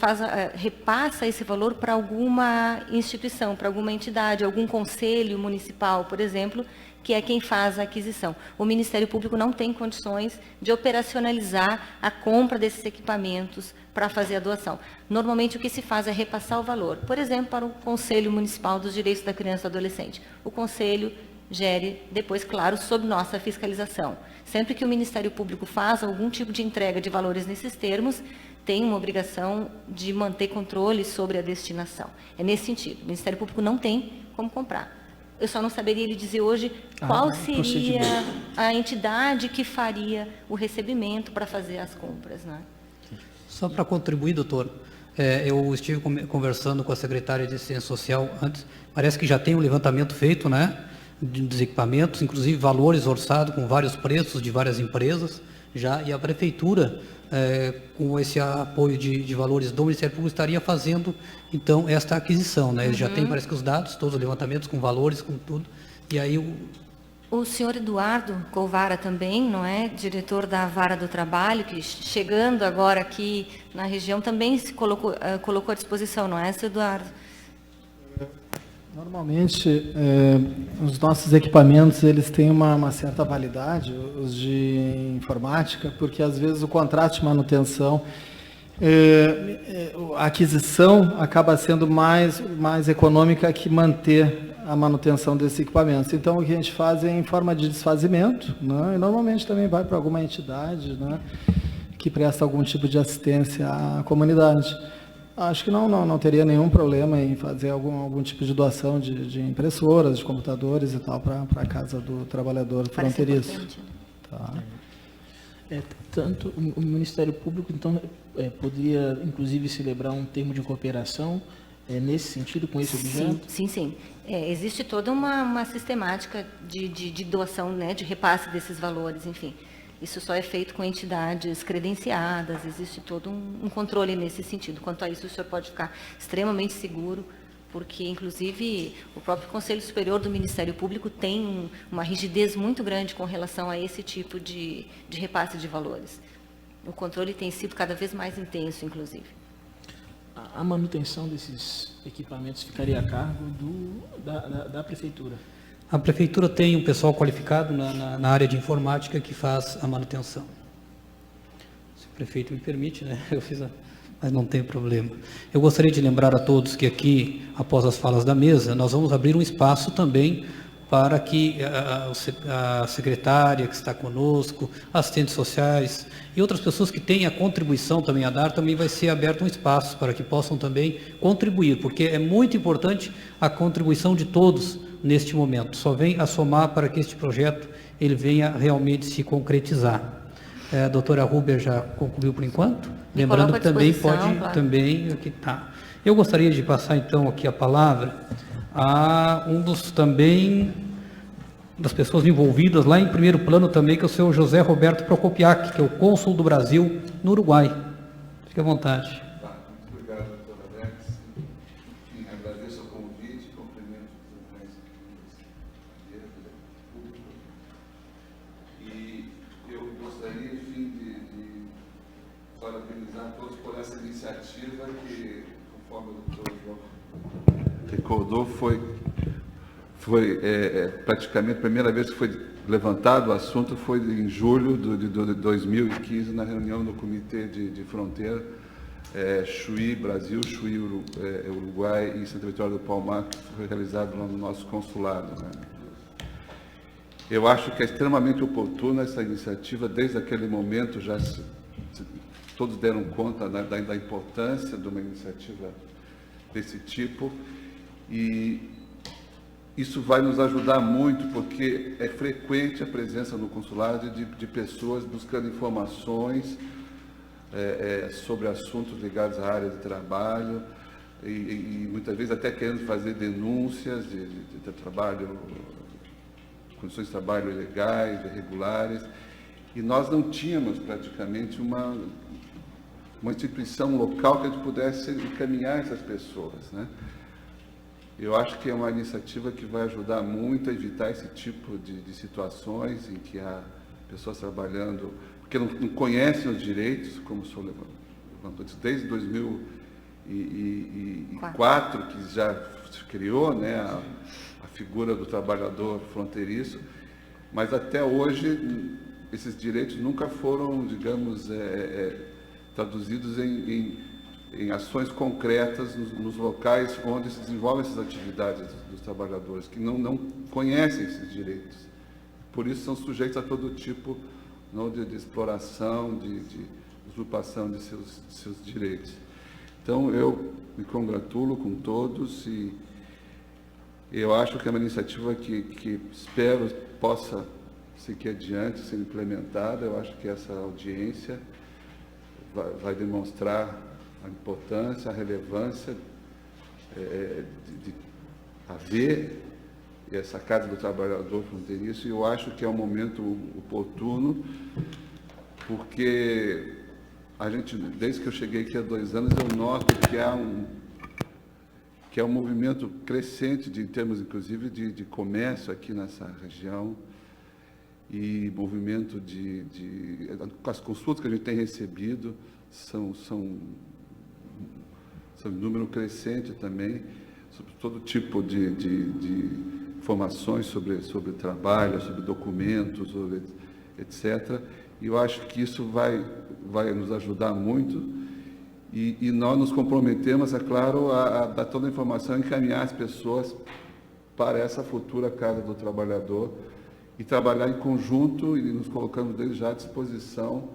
repassa esse valor para alguma instituição, para alguma entidade, algum conselho municipal, por exemplo, que é quem faz a aquisição. O Ministério Público não tem condições de operacionalizar a compra desses equipamentos para fazer a doação. Normalmente o que se faz é repassar o valor, por exemplo, para o Conselho Municipal dos Direitos da Criança e do Adolescente. O Conselho gere depois, claro, sob nossa fiscalização. Sempre que o Ministério Público faz algum tipo de entrega de valores nesses termos, tem uma obrigação de manter controle sobre a destinação. É nesse sentido. O Ministério Público não tem como comprar. Eu só não saberia lhe dizer hoje qual seria a entidade que faria o recebimento para fazer as compras, né? Só para contribuir, doutor, eu estive conversando com a secretária de Assistência Social antes, parece que já tem um levantamento feito, né, dos equipamentos, inclusive valores orçados com vários preços de várias empresas, já, e a Prefeitura, com esse apoio de valores do Ministério Público, estaria fazendo, então, esta aquisição, né? Eles já têm, parece que os dados, todos os levantamentos, com valores, com tudo, e aí O senhor Eduardo Colvara também, não é? Diretor da Vara do Trabalho, que chegando agora aqui na região também se colocou à disposição, não é, seu Eduardo? Normalmente, os nossos equipamentos, eles têm uma certa validade, os de informática, porque às vezes o contrato de manutenção, a aquisição acaba sendo mais econômica que manter a manutenção desses equipamentos. Então, o que a gente faz é em forma de desfazimento, né? E normalmente também vai para alguma entidade, né, que presta algum tipo de assistência à comunidade. Acho que não teria nenhum problema em fazer algum tipo de doação de impressoras, de computadores e tal, para a Casa do Trabalhador Fronteiriço. Né? Tá. Tanto o Ministério Público, então, poderia, inclusive, celebrar um termo de cooperação nesse sentido, com esse objeto? Sim. Existe toda uma sistemática de doação, né, de repasse desses valores, enfim. Isso só é feito com entidades credenciadas, existe todo um controle nesse sentido. Quanto a isso, o senhor pode ficar extremamente seguro, porque, inclusive, o próprio Conselho Superior do Ministério Público tem uma rigidez muito grande com relação a esse tipo de repasse de valores. O controle tem sido cada vez mais intenso, inclusive. A manutenção desses equipamentos ficaria a cargo da Prefeitura? A Prefeitura tem um pessoal qualificado na área de informática que faz a manutenção. Se o prefeito me permite, né? Mas não tem problema. Eu gostaria de lembrar a todos que aqui, após as falas da mesa, nós vamos abrir um espaço também para que a secretária que está conosco, assistentes sociais e outras pessoas que têm a contribuição também a dar, também vai ser aberto um espaço para que possam também contribuir, porque é muito importante a contribuição de todos neste momento. Só vem a somar para que este projeto ele venha realmente se concretizar. A doutora Huber já concluiu por enquanto, lembrando que também pode, claro. Também aqui tá. Eu gostaria de passar então aqui a palavra a um dos também das pessoas envolvidas lá em primeiro plano também, que é o senhor José Roberto Procopiac, que é o cônsul do Brasil no Uruguai. Fique à vontade. Muito obrigado, doutor Alex. Agradeço o convite, cumprimento os demais público. E eu gostaria, enfim, de parabenizar todos por essa iniciativa que, conforme o doutor João recordou, foi praticamente a primeira vez que foi levantado o assunto foi em julho de 2015, na reunião do Comitê de Fronteira, Chuí Brasil, Chuí Uruguai e Santa Vitória do Palmar, que foi realizado lá no nosso consulado, né? Eu acho que é extremamente oportuna essa iniciativa, desde aquele momento todos deram conta da importância de uma iniciativa desse tipo, e isso vai nos ajudar muito, porque é frequente a presença no consulado de pessoas buscando informações sobre assuntos ligados à área de trabalho e muitas vezes até querendo fazer denúncias de trabalho, condições de trabalho ilegais, irregulares, e nós não tínhamos praticamente uma instituição local que a gente pudesse encaminhar essas pessoas, né? Eu acho que é uma iniciativa que vai ajudar muito a evitar esse tipo de situações em que há pessoas trabalhando, porque não conhecem os direitos, como o senhor levantou, desde 2004, que já se criou, né, a figura do trabalhador fronteiriço, mas até hoje esses direitos nunca foram, digamos, traduzidos em ações concretas nos locais onde se desenvolvem essas atividades dos trabalhadores, que não conhecem esses direitos. Por isso são sujeitos a todo tipo de exploração, de usurpação de seus direitos. Então, eu me congratulo com todos e eu acho que é uma iniciativa que espero possa seguir adiante, ser implementada. Eu acho que essa audiência vai demonstrar a importância, a relevância de haver essa Casa do Trabalhador Fronteiriço, e eu acho que é um momento oportuno, porque a gente, desde que eu cheguei aqui há 2 anos, eu noto que é um movimento crescente, em termos, inclusive, de comércio aqui nessa região, e movimento as consultas que a gente tem recebido são em número crescente também, sobre todo tipo de informações sobre trabalho, sobre documentos, etc. E eu acho que isso vai nos ajudar muito, e nós nos comprometemos, é claro, a dar toda a informação, encaminhar as pessoas para essa futura Casa do Trabalhador e trabalhar em conjunto e nos colocando desde já à disposição,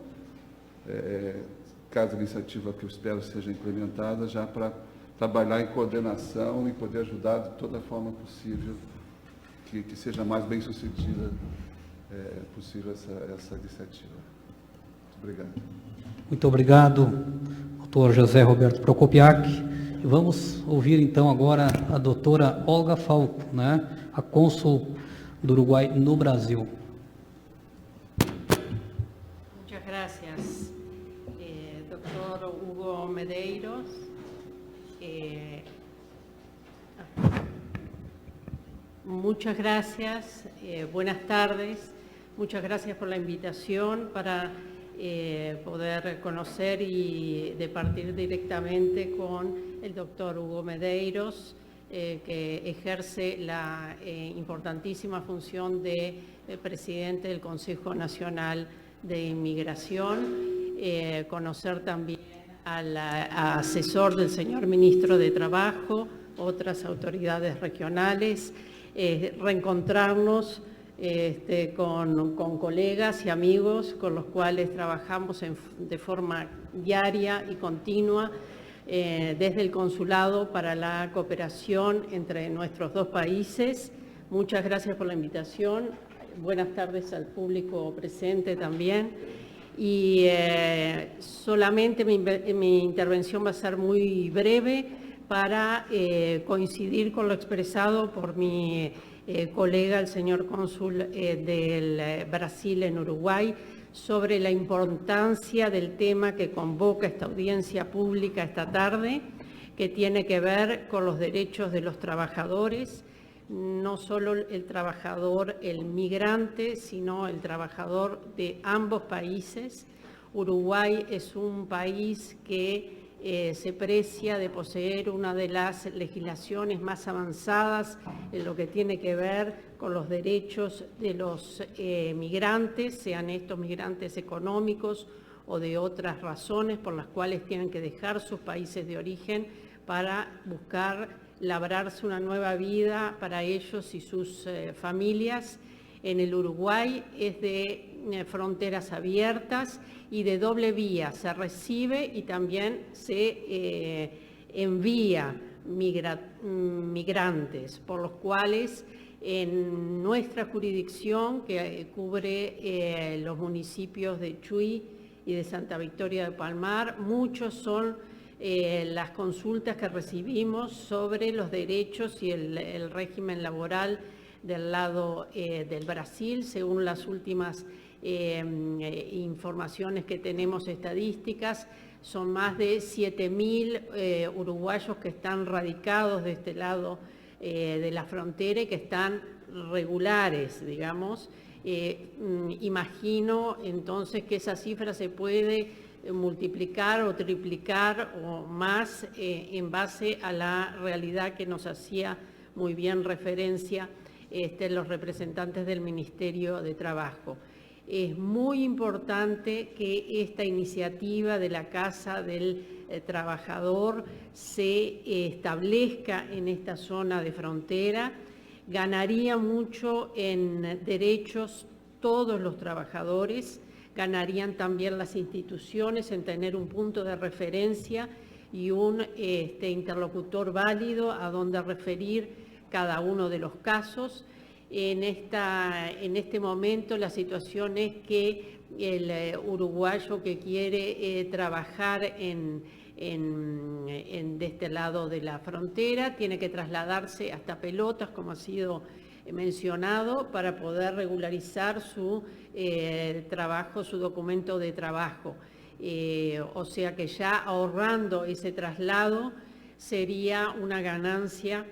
caso a iniciativa que eu espero seja implementada, já para trabalhar em coordenação e poder ajudar de toda forma possível, que seja mais bem sucedida possível essa iniciativa. Obrigado. Muito obrigado, doutor José Roberto Prokopiak. E vamos ouvir então agora a doutora Olga Falco, né, a cônsul do Uruguai no Brasil. Muchas gracias, doctor Hugo Medeiros. Muchas gracias, buenas tardes, muchas gracias por la invitación para poder conocer y departir directamente con el doctor Hugo Medeiros, que ejerce la importantísima función de presidente del Consejo Nacional de Inmigración, conocer también al asesor del señor Ministro de Trabajo, otras autoridades regionales, reencontrarnos con colegas y amigos con los cuales trabajamos de forma diaria y continua desde el consulado para la cooperación entre nuestros dos países. Muchas gracias por la invitación. Buenas tardes al público presente también. Y solamente mi intervención va a ser muy breve para coincidir con lo expresado por mi colega, el señor cónsul del Brasil en Uruguay, sobre la importancia del tema que convoca esta audiencia pública esta tarde, que tiene que ver con los derechos de los trabajadores, no solo el trabajador, el migrante, sino el trabajador de ambos países. Uruguay es un país que se precia de poseer una de las legislaciones más avanzadas en lo que tiene que ver con los derechos de los migrantes, sean estos migrantes económicos o de otras razones por las cuales tienen que dejar sus países de origen para buscar labrarse una nueva vida para ellos y sus familias. En el Uruguay es de fronteras abiertas y de doble vía, se recibe y también se envía migrantes, por los cuales en nuestra jurisdicción, que cubre los municipios de Chuy y de Santa Victoria de Palmar, muchos son las consultas que recibimos sobre los derechos y el régimen laboral del lado del Brasil, según las últimas informaciones que tenemos estadísticas. Son más de 7.000 uruguayos que están radicados de este lado de la frontera y que están regulares, digamos. Imagino entonces que esa cifra se puede multiplicar o triplicar o más en base a la realidad que nos hacía muy bien referencia los representantes del Ministerio de Trabajo. Es muy importante que esta iniciativa de la Casa del Trabajador se establezca en esta zona de frontera. Ganaría mucho en derechos todos los trabajadores, ganarían también las instituciones en tener un punto de referencia y un interlocutor válido a donde referir cada uno de los casos. En este momento la situación es que el uruguayo que quiere trabajar de este lado de la frontera tiene que trasladarse hasta Pelotas, como ha sido mencionado, para poder regularizar su trabajo, su documento de trabajo. O sea que ya ahorrando ese traslado sería una ganancia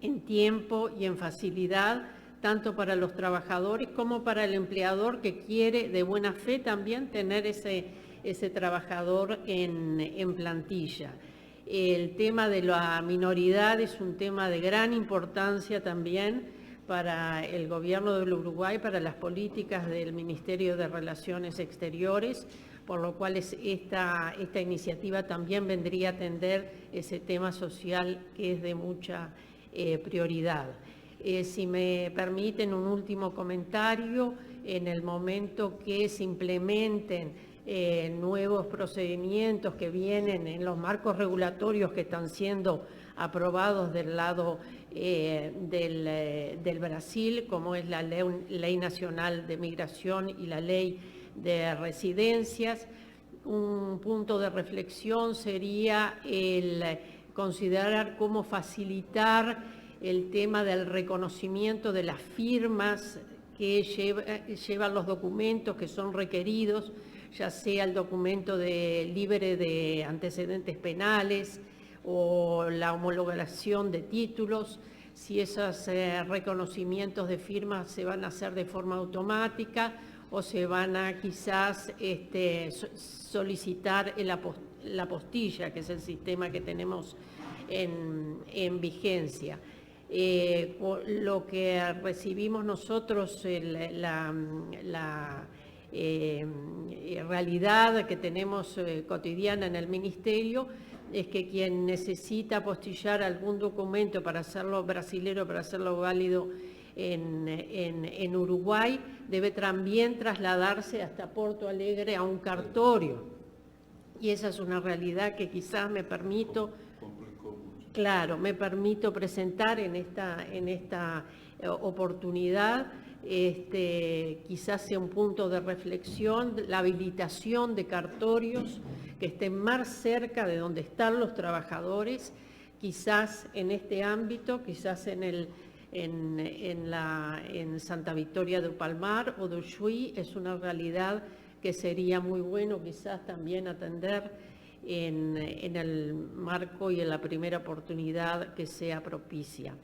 en tiempo y en facilidad, tanto para los trabajadores como para el empleador que quiere de buena fe también tener ese trabajador en plantilla. El tema de la minoridad es un tema de gran importancia también para el gobierno del Uruguay, para las políticas del Ministerio de Relaciones Exteriores, por lo cual esta iniciativa también vendría a atender ese tema social que es de mucha prioridad. Si me permiten un último comentario, en el momento que se implementen nuevos procedimientos que vienen en los marcos regulatorios que están siendo aprobados del lado del Brasil, como es la Ley Nacional de Migración y la Ley de residencias. Un punto de reflexión sería el considerar cómo facilitar el tema del reconocimiento de las firmas que llevan los documentos que son requeridos, ya sea el documento libre de antecedentes penales o la homologación de títulos, si esos reconocimientos de firmas se van a hacer de forma automática o se van a quizás solicitar la apostilla, que es el sistema que tenemos en vigencia. Lo que recibimos nosotros, la realidad que tenemos cotidiana en el Ministerio, es que quien necesita apostillar algún documento para hacerlo brasilero, para hacerlo válido en Uruguay, debe también trasladarse hasta Porto Alegre a un cartorio. Y esa es una realidad que quizás me permito presentar en esta oportunidad. Quizás sea un punto de reflexión, la habilitación de cartorios que estén más cerca de donde están los trabajadores, quizás en este ámbito, quizás en Santa Victoria do Palmar o de Ushuaia, es una realidad que sería muy bueno quizás también atender en el marco y en la primera oportunidad que sea propicia.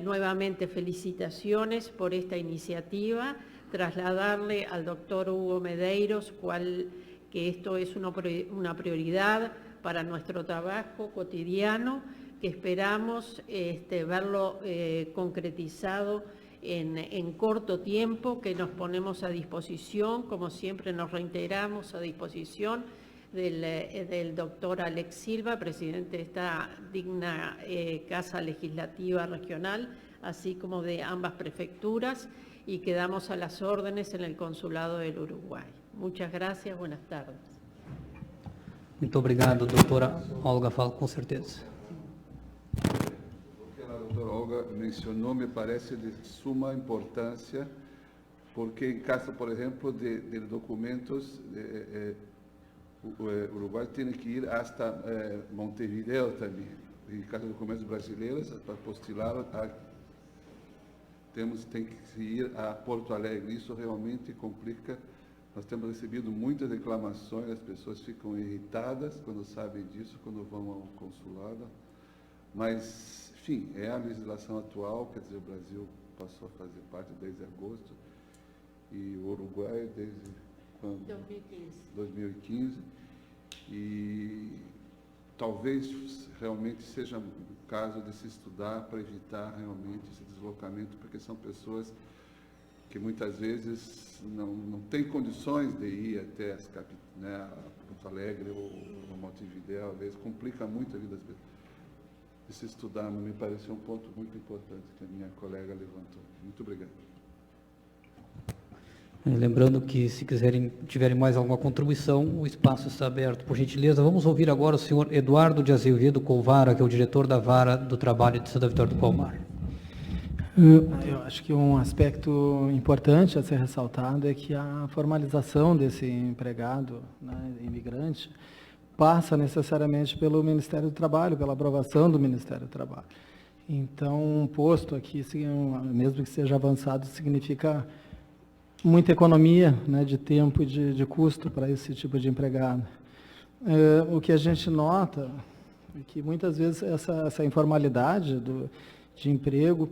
Nuevamente felicitaciones por esta iniciativa, trasladarle al doctor Hugo Medeiros que esto es una prioridad para nuestro trabajo cotidiano, que esperamos verlo concretizado en corto tiempo, que nos ponemos a disposición, como siempre nos reintegramos a disposición del doctor Alex Silva, presidente de esta digna Casa Legislativa Regional, así como de ambas prefecturas, y quedamos a las órdenes en el Consulado del Uruguay. Muchas gracias, buenas tardes. Muito obrigado, doutora Olga, falo com certeza. O que a doutora Olga mencionou me parece de suma importância, porque em caso, por exemplo, de documentos, o Uruguai tem que ir hasta Montevideo também. Em caso de documentos brasileiros, para apostilar, tem que ir a Porto Alegre. Isso realmente complica. Nós temos recebido muitas reclamações, as pessoas ficam irritadas quando sabem disso, quando vão ao consulado. Mas, enfim, é a legislação atual, quer dizer, o Brasil passou a fazer parte desde agosto e o Uruguai desde quando? 2015. E talvez realmente seja o caso de se estudar para evitar realmente esse deslocamento, porque são pessoas que muitas vezes não têm condições de ir até Porto Alegre ou Montevideo, às vezes complica muito a vida das pessoas. De se estudar, me pareceu um ponto muito importante que a minha colega levantou. Muito obrigado. Lembrando que, se tiverem mais alguma contribuição, o espaço está aberto. Por gentileza, vamos ouvir agora o senhor Eduardo de Azevedo Colvara, que é o diretor da Vara do Trabalho de Santa Vitória do Palmar. Eu acho que um aspecto importante a ser ressaltado é que a formalização desse empregado, imigrante, passa necessariamente pelo Ministério do Trabalho, pela aprovação do Ministério do Trabalho. Então, um posto aqui, mesmo que seja avançado, significa muita economia, de tempo e de custo para esse tipo de empregado. O que a gente nota é que muitas vezes essa informalidade de emprego,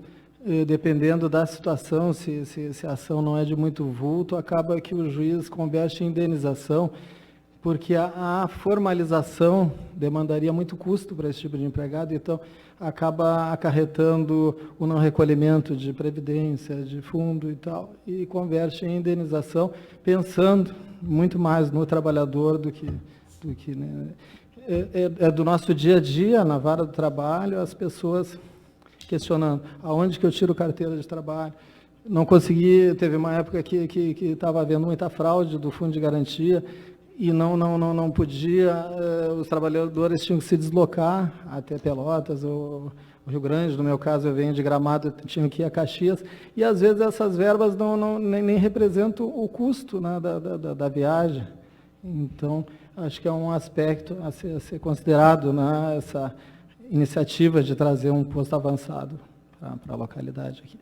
dependendo da situação, se a ação não é de muito vulto, acaba que o juiz converte em indenização, porque a formalização demandaria muito custo para esse tipo de empregado, então acaba acarretando o não recolhimento de previdência, de fundo e tal, e converte em indenização, pensando muito mais no trabalhador do que do nosso dia a dia, na Vara do Trabalho, as pessoas questionando aonde que eu tiro carteira de trabalho. Não consegui, teve uma época que estava havendo muita fraude do fundo de garantia, e não podia, os trabalhadores tinham que se deslocar até Pelotas ou Rio Grande, no meu caso eu venho de Gramado, eu tinha que ir a Caxias, e às vezes essas verbas nem representam o custo, né, da viagem. Então, acho que é um aspecto a ser considerado, né, essa iniciativa de trazer um posto avançado para a localidade aqui.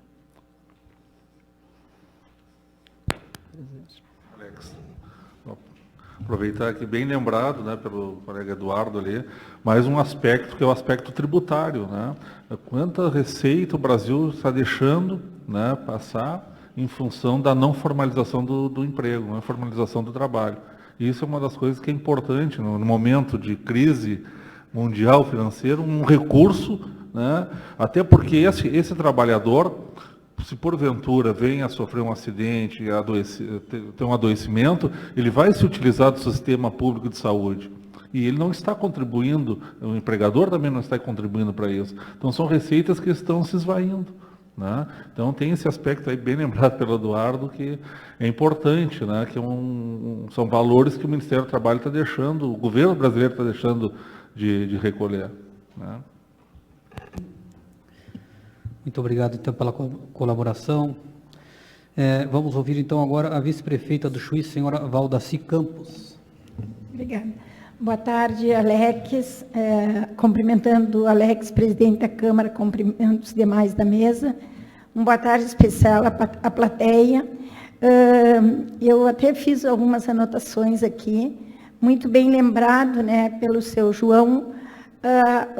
Alex, aproveitar aqui, bem lembrado, né, pelo colega Eduardo ali, mais um aspecto que é o aspecto tributário, né? Quanta receita o Brasil está deixando, né, passar em função da não formalização do emprego, não formalização do trabalho. E isso é uma das coisas que é importante no momento de crise mundial financeira, um recurso, né? Até porque esse trabalhador, se porventura vem a sofrer um acidente, ter um adoecimento, ele vai se utilizar do sistema público de saúde. E ele não está contribuindo, o empregador também não está contribuindo para isso. Então, são receitas que estão se esvaindo, né? Então, tem esse aspecto aí, bem lembrado pelo Eduardo, que é importante, né? Que são valores que o Ministério do Trabalho está deixando, o governo brasileiro está deixando de recolher, né? Muito obrigado, então, pela colaboração. Vamos ouvir, então, agora a vice-prefeita do Chuí, senhora Valdaci Campos. Obrigada. Boa tarde, Alex. Cumprimentando o Alex, presidente da Câmara, cumprimento os demais da mesa. Uma boa tarde especial à plateia. Eu até fiz algumas anotações aqui, muito bem lembrado, né, pelo seu João,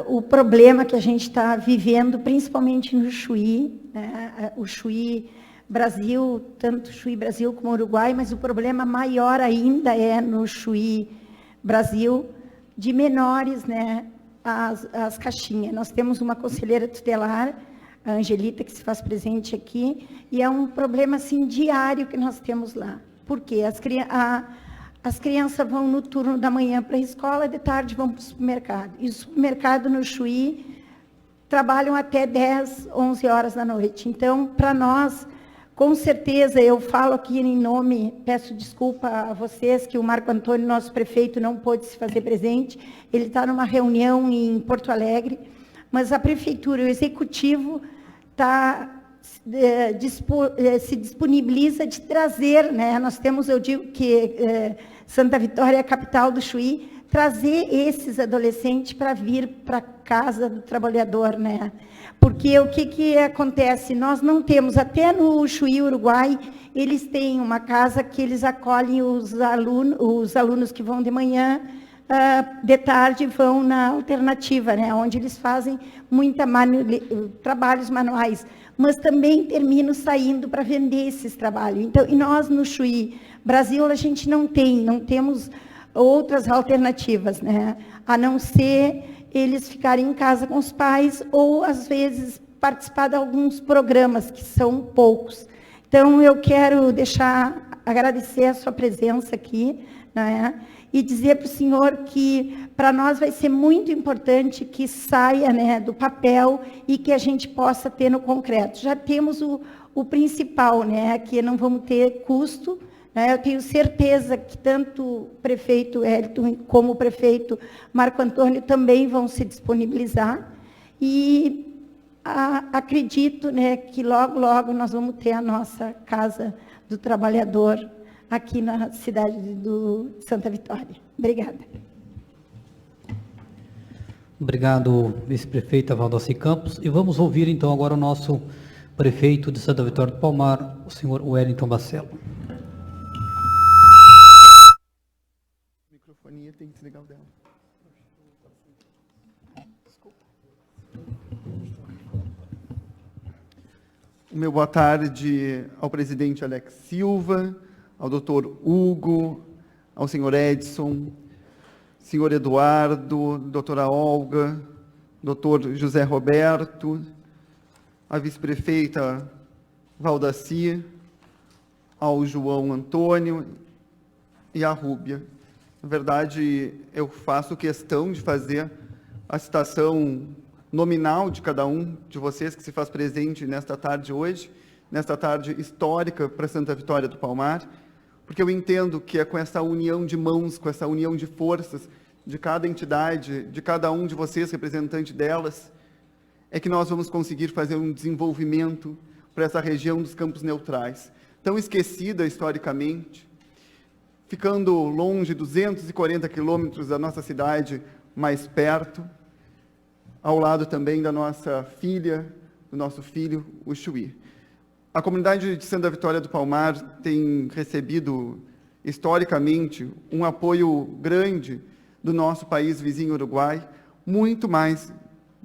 o problema que a gente está vivendo, principalmente no Chuí, né, o Chuí Brasil, tanto Chuí Brasil como Uruguai, mas o problema maior ainda é no Chuí Brasil, de menores, né, as caixinhas. Nós temos uma conselheira tutelar, a Angelita, que se faz presente aqui, e é um problema, assim, diário que nós temos lá. Por quê? As crianças vão no turno da manhã para a escola, de tarde vão para o supermercado. E o supermercado no Chuí trabalham até 10, 11 horas da noite. Então, para nós, com certeza, eu falo aqui em nome, peço desculpa a vocês, que o Marco Antônio, nosso prefeito, não pôde se fazer presente. Ele está numa reunião em Porto Alegre, mas a prefeitura, o executivo, se disponibiliza de trazer, né? Nós temos, eu digo que Santa Vitória é a capital do Chuí, trazer esses adolescentes para vir para a casa do trabalhador, né? Porque o que acontece? Nós não temos, até no Chuí, Uruguai, eles têm uma casa que eles acolhem os alunos que vão de manhã, de tarde vão na alternativa, né? Onde eles fazem trabalhos manuais, mas também terminam saindo para vender esses trabalhos. Então, e nós no Chuí Brasil, a gente não temos outras alternativas, né? A não ser eles ficarem em casa com os pais ou, às vezes, participar de alguns programas, que são poucos. Então, eu quero agradecer a sua presença aqui, né? E dizer para o senhor que, para nós, vai ser muito importante que saia, né, do papel e que a gente possa ter no concreto. Já temos o principal, né, que não vamos ter custo. Eu tenho certeza que tanto o prefeito Elton como o prefeito Marco Antônio também vão se disponibilizar. E acredito, né, que logo, logo nós vamos ter a nossa Casa do Trabalhador aqui na cidade de Santa Vitória. Obrigada. Obrigado, vice-prefeita Valdaci Campos. E vamos ouvir, então, agora o nosso prefeito de Santa Vitória do Palmar, o senhor Wellington Bacelo. Tem que desligar o dela. O meu boa tarde ao presidente Alex Silva, ao doutor Hugo, ao senhor Edson, senhor Eduardo, doutora Olga, doutor José Roberto, a vice-prefeita Valdaci, ao João Antônio e à Rúbia. Na verdade, eu faço questão de fazer a citação nominal de cada um de vocês que se faz presente nesta tarde hoje, nesta tarde histórica para Santa Vitória do Palmar, porque eu entendo que é com essa união de mãos, com essa união de forças de cada entidade, de cada um de vocês, representante delas, é que nós vamos conseguir fazer um desenvolvimento para essa região dos Campos Neutrais, tão esquecida historicamente, ficando longe 240 quilômetros da nossa cidade mais perto, ao lado também da nossa filha, do nosso filho, o Chuí. A comunidade de Santa Vitória do Palmar tem recebido, historicamente, um apoio grande do nosso país vizinho Uruguai, muito mais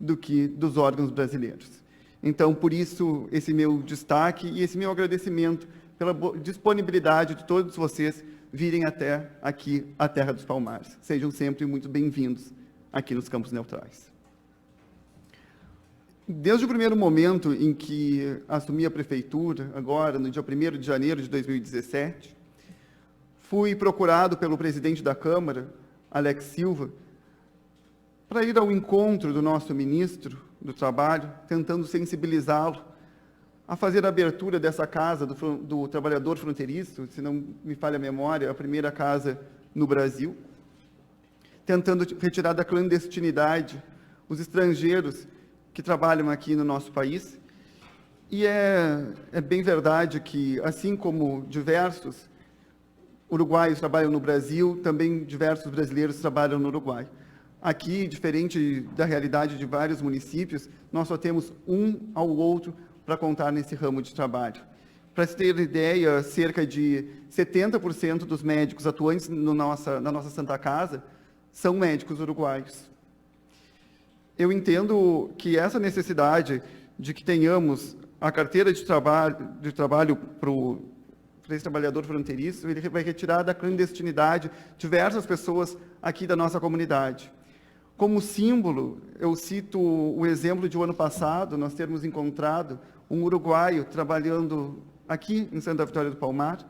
do que dos órgãos brasileiros. Então, por isso, esse meu destaque e esse meu agradecimento pela disponibilidade de todos vocês virem até aqui, a Terra dos Palmares. Sejam sempre muito bem-vindos aqui nos Campos Neutrais. Desde o primeiro momento em que assumi a prefeitura, agora, no dia 1º de janeiro de 2017, fui procurado pelo presidente da Câmara, Alex Silva, para ir ao encontro do nosso ministro do Trabalho, tentando sensibilizá-lo a fazer a abertura dessa casa do trabalhador fronteiriço, se não me falha a memória, a primeira casa no Brasil, tentando retirar da clandestinidade os estrangeiros que trabalham aqui no nosso país. E é bem verdade que, assim como diversos uruguaios trabalham no Brasil, também diversos brasileiros trabalham no Uruguai. Aqui, diferente da realidade de vários municípios, nós só temos um ao outro para contar nesse ramo de trabalho. Para se ter ideia, cerca de 70% dos médicos atuantes na nossa Santa Casa são médicos uruguaios. Eu entendo que essa necessidade de que tenhamos a carteira de trabalho para esse trabalhador fronteiriço, ele vai retirar da clandestinidade diversas pessoas aqui da nossa comunidade. Como símbolo, eu cito o exemplo de o ano passado, nós termos encontrado um uruguaio trabalhando aqui em Santa Vitória do Palmar,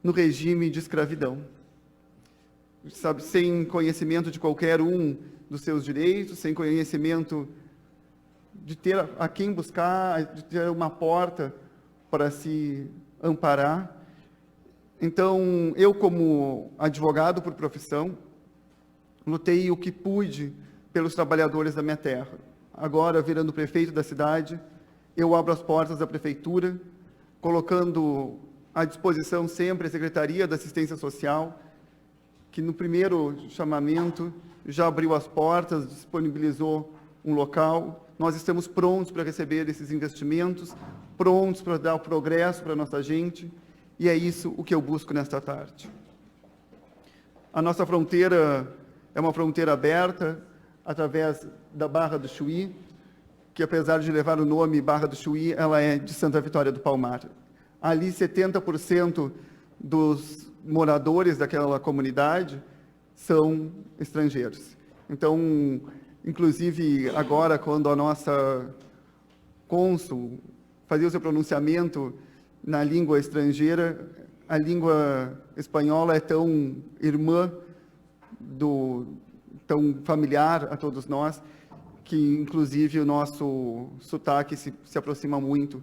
no regime de escravidão. Sabe, sem conhecimento de qualquer um dos seus direitos, sem conhecimento de ter a quem buscar, de ter uma porta para se amparar. Então, eu como advogado por profissão, lutei o que pude pelos trabalhadores da minha terra. Agora, virando prefeito da cidade, eu abro as portas da prefeitura, colocando à disposição sempre a Secretaria da Assistência Social, que no primeiro chamamento já abriu as portas, disponibilizou um local. Nós estamos prontos para receber esses investimentos, prontos para dar o progresso para a nossa gente, e é isso o que eu busco nesta tarde. A nossa fronteira é uma fronteira aberta, através da Barra do Chuí, que apesar de levar o nome Barra do Chuí, ela é de Santa Vitória do Palmar. Ali, 70% dos moradores daquela comunidade são estrangeiros. Então, inclusive, agora, quando a nossa cônsul fazia o seu pronunciamento na língua estrangeira, a língua espanhola é tão irmã, tão familiar a todos nós, que, inclusive, o nosso sotaque se aproxima muito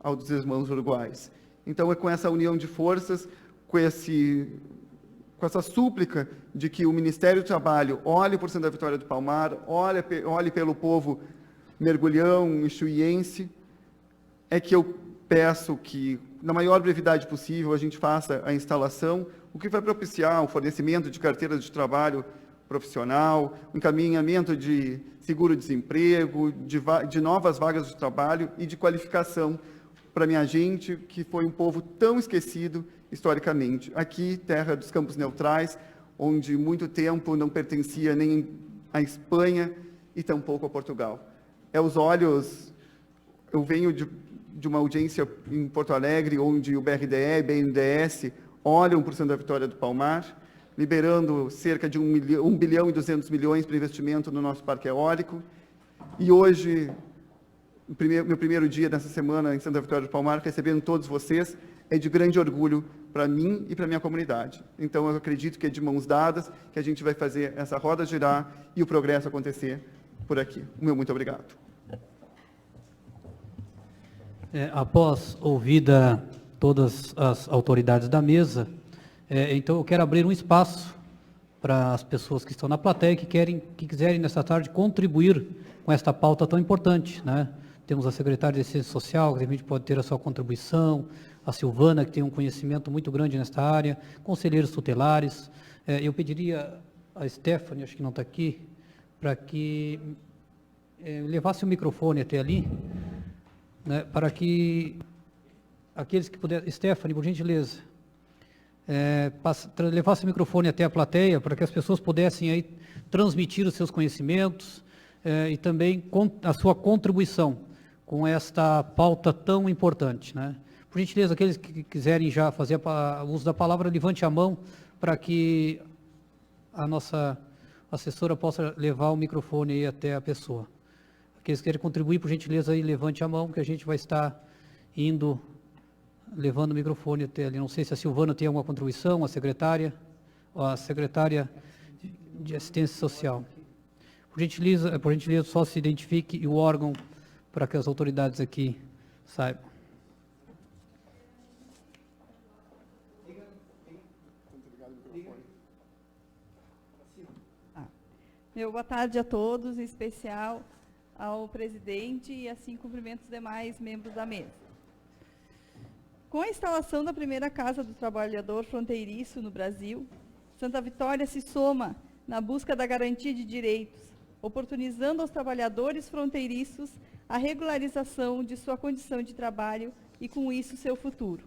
ao dos irmãos uruguais. Então, é com essa união de forças, com essa súplica de que o Ministério do Trabalho olhe por Santa Vitória do Palmar, olhe pelo povo mergulhão e chuiense, é que eu peço que, na maior brevidade possível, a gente faça a instalação, o que vai propiciar o fornecimento de carteiras de trabalho profissional, o encaminhamento de seguro-desemprego, de novas vagas de trabalho e de qualificação para minha gente, que foi um povo tão esquecido historicamente. Aqui, terra dos Campos Neutrais, onde muito tempo não pertencia nem à Espanha e tampouco a Portugal. Eu venho de uma audiência em Porto Alegre, onde o BRDE e o BNDES olham por Santa Vitória do Palmar, liberando cerca de 1 bilhão e 200 milhões para investimento no nosso parque eólico. E hoje, meu primeiro dia dessa semana em Santa Vitória do Palmar, recebendo todos vocês, é de grande orgulho para mim e para a minha comunidade. Então, eu acredito que é de mãos dadas que a gente vai fazer essa roda girar e o progresso acontecer por aqui. O meu muito obrigado. Após ouvida todas as autoridades da mesa, então eu quero abrir um espaço para as pessoas que estão na plateia que quiserem nessa tarde contribuir com esta pauta tão importante, né? Temos a secretária de Assistência Social, que de repente pode ter a sua contribuição, a Silvana, que tem um conhecimento muito grande nesta área, conselheiros tutelares. Eu pediria a Stephanie, acho que não está aqui, para que levasse o microfone até ali, né, para que aqueles que puderem... Stephanie, por gentileza, levasse o microfone até a plateia, para que as pessoas pudessem aí transmitir os seus conhecimentos e também a sua contribuição com esta pauta tão importante, né? Por gentileza, aqueles que quiserem já fazer o uso da palavra, levante a mão para que a nossa assessora possa levar o microfone aí até a pessoa. Aqueles que querem contribuir, por gentileza, aí, levante a mão, que a gente vai estar levando o microfone até ali. Não sei se a Silvana tem alguma contribuição, a secretária de Assistência Social. Por gentileza, só se identifique e o órgão para que as autoridades aqui saibam. Meu boa tarde a todos, em especial ao presidente e assim cumprimento os demais membros da mesa. Com a instalação da primeira Casa do Trabalhador Fronteiriço no Brasil, Santa Vitória se soma na busca da garantia de direitos, oportunizando aos trabalhadores fronteiriços a regularização de sua condição de trabalho e, com isso, seu futuro.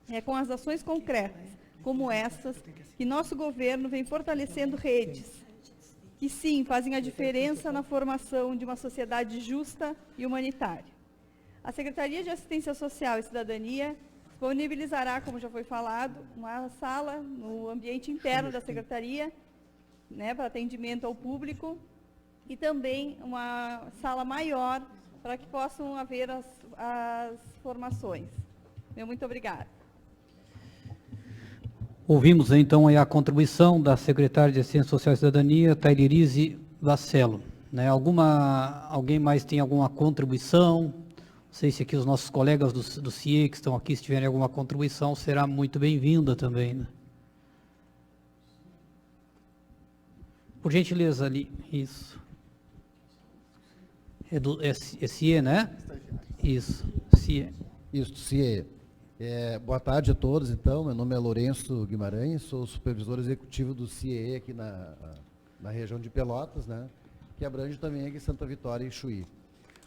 É com as ações concretas, como essas, que nosso governo vem fortalecendo redes que, sim, fazem a diferença na formação de uma sociedade justa e humanitária. A Secretaria de Assistência Social e Cidadania disponibilizará, como já foi falado, uma sala no ambiente interno da Secretaria, né, para atendimento ao público, e também uma sala maior para que possam haver as formações. Muito obrigada. Ouvimos então aí a contribuição da secretária de Assistência Social e Cidadania, Tairirize Bacello, né? Alguém mais tem alguma contribuição? Não sei se aqui os nossos colegas do CIE que estão aqui, se tiverem alguma contribuição, será muito bem-vinda também, né? Por gentileza ali, isso. É CIE, né? Isso, CIE. Isso, CIE. Boa tarde a todos, então. Meu nome é Lourenço Guimarães, sou supervisor executivo do CIE aqui na região de Pelotas, né, que abrange também aqui Santa Vitória e Chuí.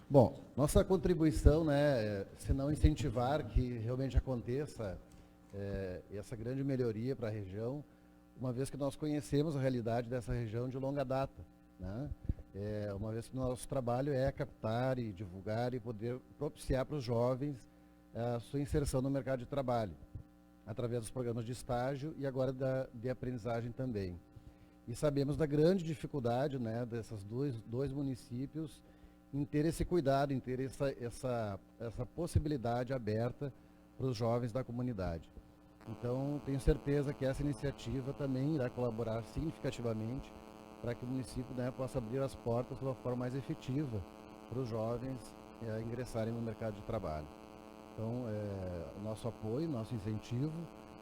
Bom, nossa contribuição, né, se não incentivar que realmente aconteça essa grande melhoria para a região, uma vez que nós conhecemos a realidade dessa região de longa data, né, uma vez que nosso trabalho é captar e divulgar e poder propiciar para os jovens a sua inserção no mercado de trabalho, através dos programas de estágio e agora de aprendizagem também. E sabemos da grande dificuldade, né, desses dois municípios em ter esse cuidado, em ter essa possibilidade aberta para os jovens da comunidade. Então, tenho certeza que essa iniciativa também irá colaborar significativamente para que o município, né, possa abrir as portas de uma forma mais efetiva para os jovens ingressarem no mercado de trabalho. Então, o nosso apoio, nosso incentivo,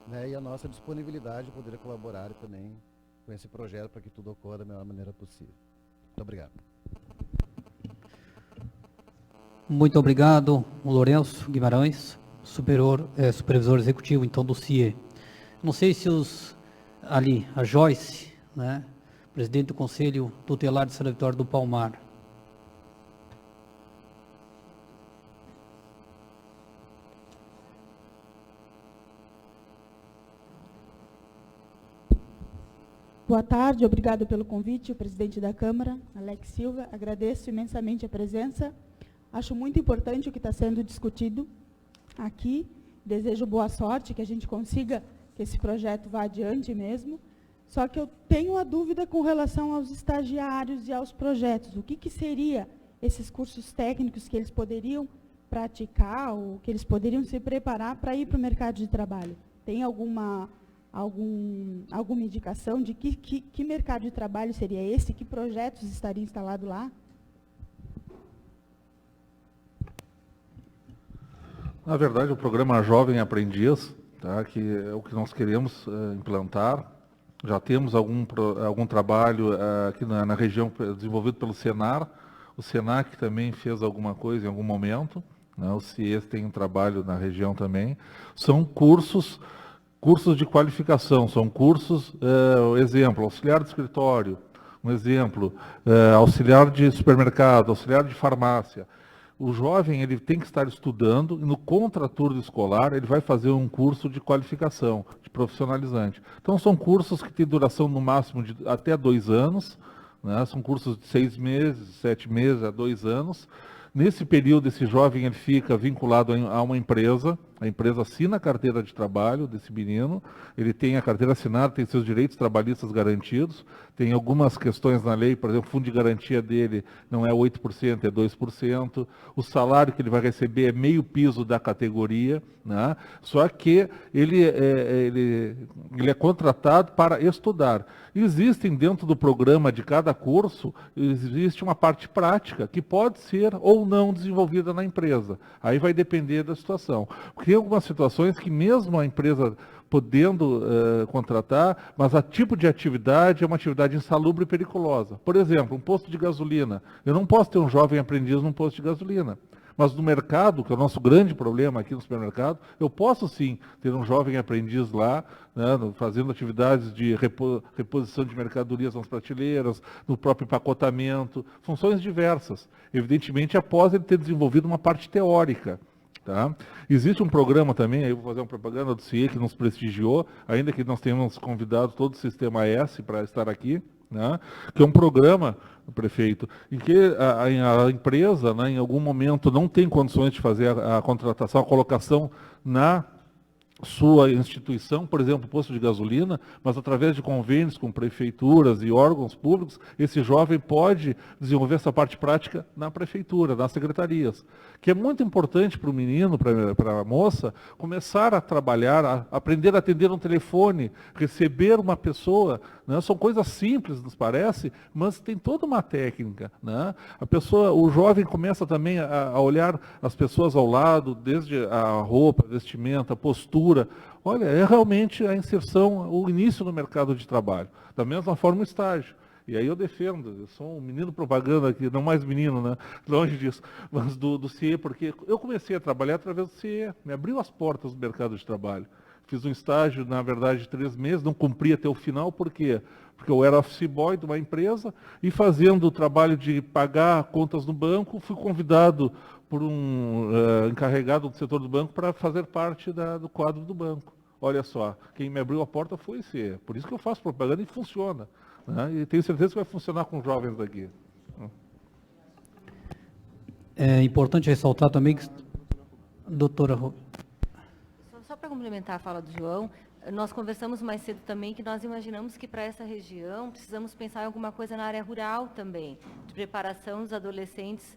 né, e a nossa disponibilidade de poder colaborar também com esse projeto para que tudo ocorra da melhor maneira possível. Muito obrigado. Muito obrigado, Lourenço Guimarães, supervisor executivo, então, do CIE. Não sei se a Joyce, né, presidente do Conselho Tutelar de Santa Vitória do Palmar. Boa tarde, obrigado pelo convite, o presidente da Câmara, Alex Silva. Agradeço imensamente a presença. Acho muito importante o que está sendo discutido aqui. Desejo boa sorte, que a gente consiga que esse projeto vá adiante mesmo. Só que eu tenho uma dúvida com relação aos estagiários e aos projetos. O que seria esses cursos técnicos que eles poderiam praticar ou que eles poderiam se preparar para ir para o mercado de trabalho? Tem alguma indicação de que mercado de trabalho seria esse? Que projetos estariam instalados lá? Na verdade, o programa Jovem Aprendiz, tá, que é o que nós queremos implantar, Já temos algum trabalho aqui na região desenvolvido pelo Senar. O Senac também fez alguma coisa em algum momento, né? O CIES tem um trabalho na região também. São cursos de qualificação, são cursos, exemplo, auxiliar de escritório, um exemplo, auxiliar de supermercado, auxiliar de farmácia. O jovem ele tem que estar estudando e no contraturno escolar ele vai fazer um curso de qualificação, de profissionalizante. Então são cursos que têm duração no máximo de até 2 anos, né? São cursos de 6 meses, 7 meses a 2 anos. Nesse período, esse jovem ele fica vinculado a uma empresa, a empresa assina a carteira de trabalho desse menino, ele tem a carteira assinada, tem seus direitos trabalhistas garantidos, tem algumas questões na lei, por exemplo, o fundo de garantia dele não é 8%, é 2%, o salário que ele vai receber é meio piso da categoria, né? Só que ele é contratado para estudar. Existem dentro do programa de cada curso, existe uma parte prática que pode ser ou não desenvolvida na empresa. Aí vai depender da situação. Porque tem algumas situações que mesmo a empresa podendo contratar, mas a tipo de atividade é uma atividade insalubre e periculosa. Por exemplo, um posto de gasolina. Eu não posso ter um jovem aprendiz num posto de gasolina. Mas no mercado, que é o nosso grande problema aqui no supermercado, eu posso sim ter um jovem aprendiz lá, né, fazendo atividades de reposição de mercadorias nas prateleiras, no próprio empacotamento, funções diversas. Evidentemente, após ele ter desenvolvido uma parte teórica. Tá? Existe um programa também, aí eu vou fazer uma propaganda do CIE que nos prestigiou, ainda que nós tenhamos convidado todo o Sistema S para estar aqui, né? Que é um programa, prefeito, em que a empresa, né, em algum momento, não tem condições de fazer a contratação, a colocação na sua instituição, por exemplo, posto de gasolina, mas através de convênios com prefeituras e órgãos públicos, esse jovem pode desenvolver essa parte prática na prefeitura, nas secretarias, que é muito importante para o menino, para a moça, começar a trabalhar, a aprender a atender um telefone, receber uma pessoa, né? São coisas simples, nos parece, mas tem toda uma técnica, né? O jovem começa também a olhar as pessoas ao lado, desde a roupa, a vestimenta, a postura. Olha, é realmente a inserção, o início no mercado de trabalho. Da mesma forma o estágio. E aí eu defendo, eu sou um menino propaganda aqui, não mais menino, né? Longe disso, mas do CIE, porque eu comecei a trabalhar através do CIE, me abriu as portas do mercado de trabalho. Fiz um estágio, na verdade, de 3 meses, não cumpri até o final, por quê? Porque eu era office boy de uma empresa e fazendo o trabalho de pagar contas no banco, fui convidado por um encarregado do setor do banco para fazer parte do quadro do banco. Olha só, quem me abriu a porta foi o CIE. Por isso que eu faço propaganda e funciona. Né? E tenho certeza que vai funcionar com jovens daqui. É importante ressaltar também que, doutora... Só para complementar a fala do João, nós conversamos mais cedo também que nós imaginamos que para essa região precisamos pensar em alguma coisa na área rural também, de preparação dos adolescentes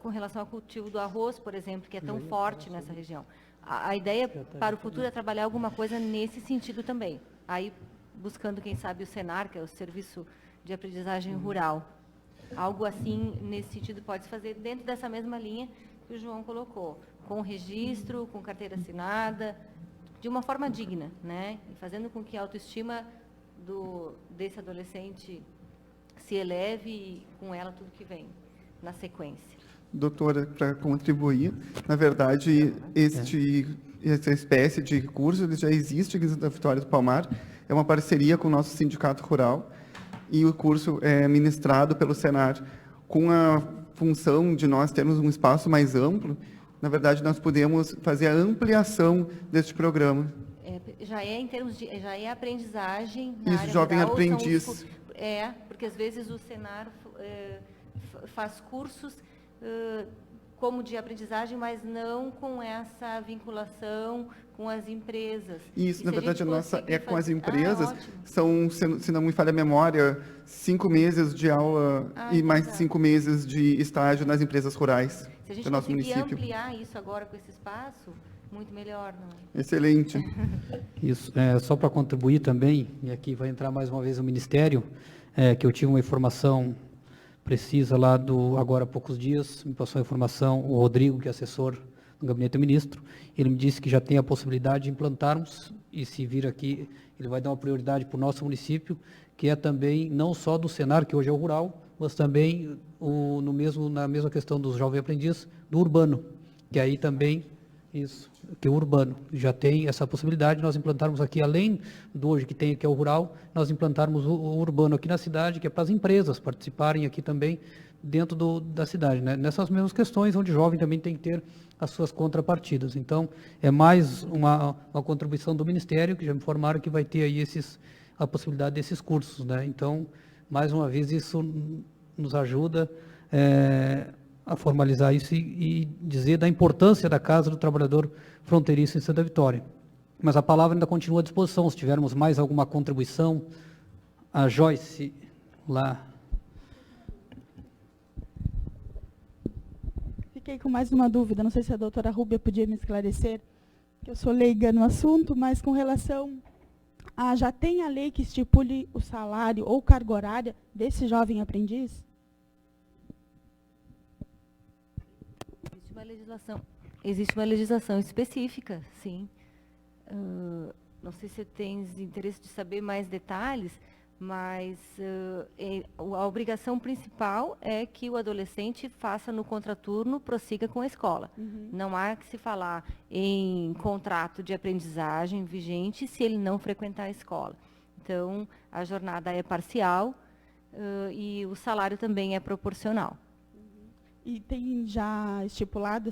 com relação ao cultivo do arroz, por exemplo, que é tão forte nessa região. A ideia para o futuro é trabalhar alguma coisa nesse sentido também. Aí, buscando, quem sabe, o Senar, que é o Serviço de Aprendizagem Rural. Algo assim, nesse sentido, pode se fazer dentro dessa mesma linha que o João colocou, com registro, com carteira assinada, de uma forma digna, né? E fazendo com que a autoestima desse adolescente se eleve e com ela tudo que vem na sequência. Doutora, para contribuir, na verdade, essa espécie de curso ele já existe aqui na Vitória do Palmar, é uma parceria com o nosso sindicato rural, e o curso é ministrado pelo Senar com a função de nós termos um espaço mais amplo. Na verdade, nós podemos fazer a ampliação deste programa. Já é em termos de, já é aprendizagem na Isso, área jovem rural, aprendiz. Porque às vezes o Senar faz cursos como de aprendizagem, mas não com essa vinculação com as empresas. Isso, na verdade, a nossa é com as empresas. São, se não me falha a memória, 5 meses de aula e mais 5 meses de estágio nas empresas rurais do nosso município. Se a gente conseguir ampliar isso agora com esse espaço, muito melhor, não é? Excelente. Isso, só para contribuir também, e aqui vai entrar mais uma vez o Ministério, que eu tive uma informação precisa lá agora há poucos dias, me passou a informação, o Rodrigo, que é assessor no gabinete do ministro. Ele me disse que já tem a possibilidade de implantarmos, e se vir aqui, ele vai dar uma prioridade para o nosso município, que é também não só do Senar, que hoje é o rural, mas também na mesma questão dos jovens aprendizes, do urbano, que aí também, isso, que o urbano já tem essa possibilidade, nós implantarmos aqui, além do hoje que tem, que é o rural, nós implantarmos o urbano aqui na cidade, que é para as empresas participarem aqui também dentro da cidade, né? Nessas mesmas questões, onde o jovem também tem que ter as suas contrapartidas. Então, é mais uma contribuição do Ministério, que já me informaram que vai ter aí a possibilidade desses cursos, né? Então, mais uma vez, isso nos ajuda a formalizar isso e dizer da importância da Casa do Trabalhador Fronteiriço em Santa Vitória. Mas a palavra ainda continua à disposição, se tivermos mais alguma contribuição. A Joyce, lá. Fiquei com mais uma dúvida, não sei se a doutora Rúbia podia me esclarecer, que eu sou leiga no assunto, mas com relação já tem a lei que estipule o salário ou carga horária desse jovem aprendiz? Existe uma legislação específica, sim. Não sei se tens interesse de saber mais detalhes, mas a obrigação principal é que o adolescente faça no contraturno, prossiga com a escola. Uhum. Não há que se falar em contrato de aprendizagem vigente se ele não frequentar a escola. Então, a jornada é parcial e o salário também é proporcional. E tem já estipulado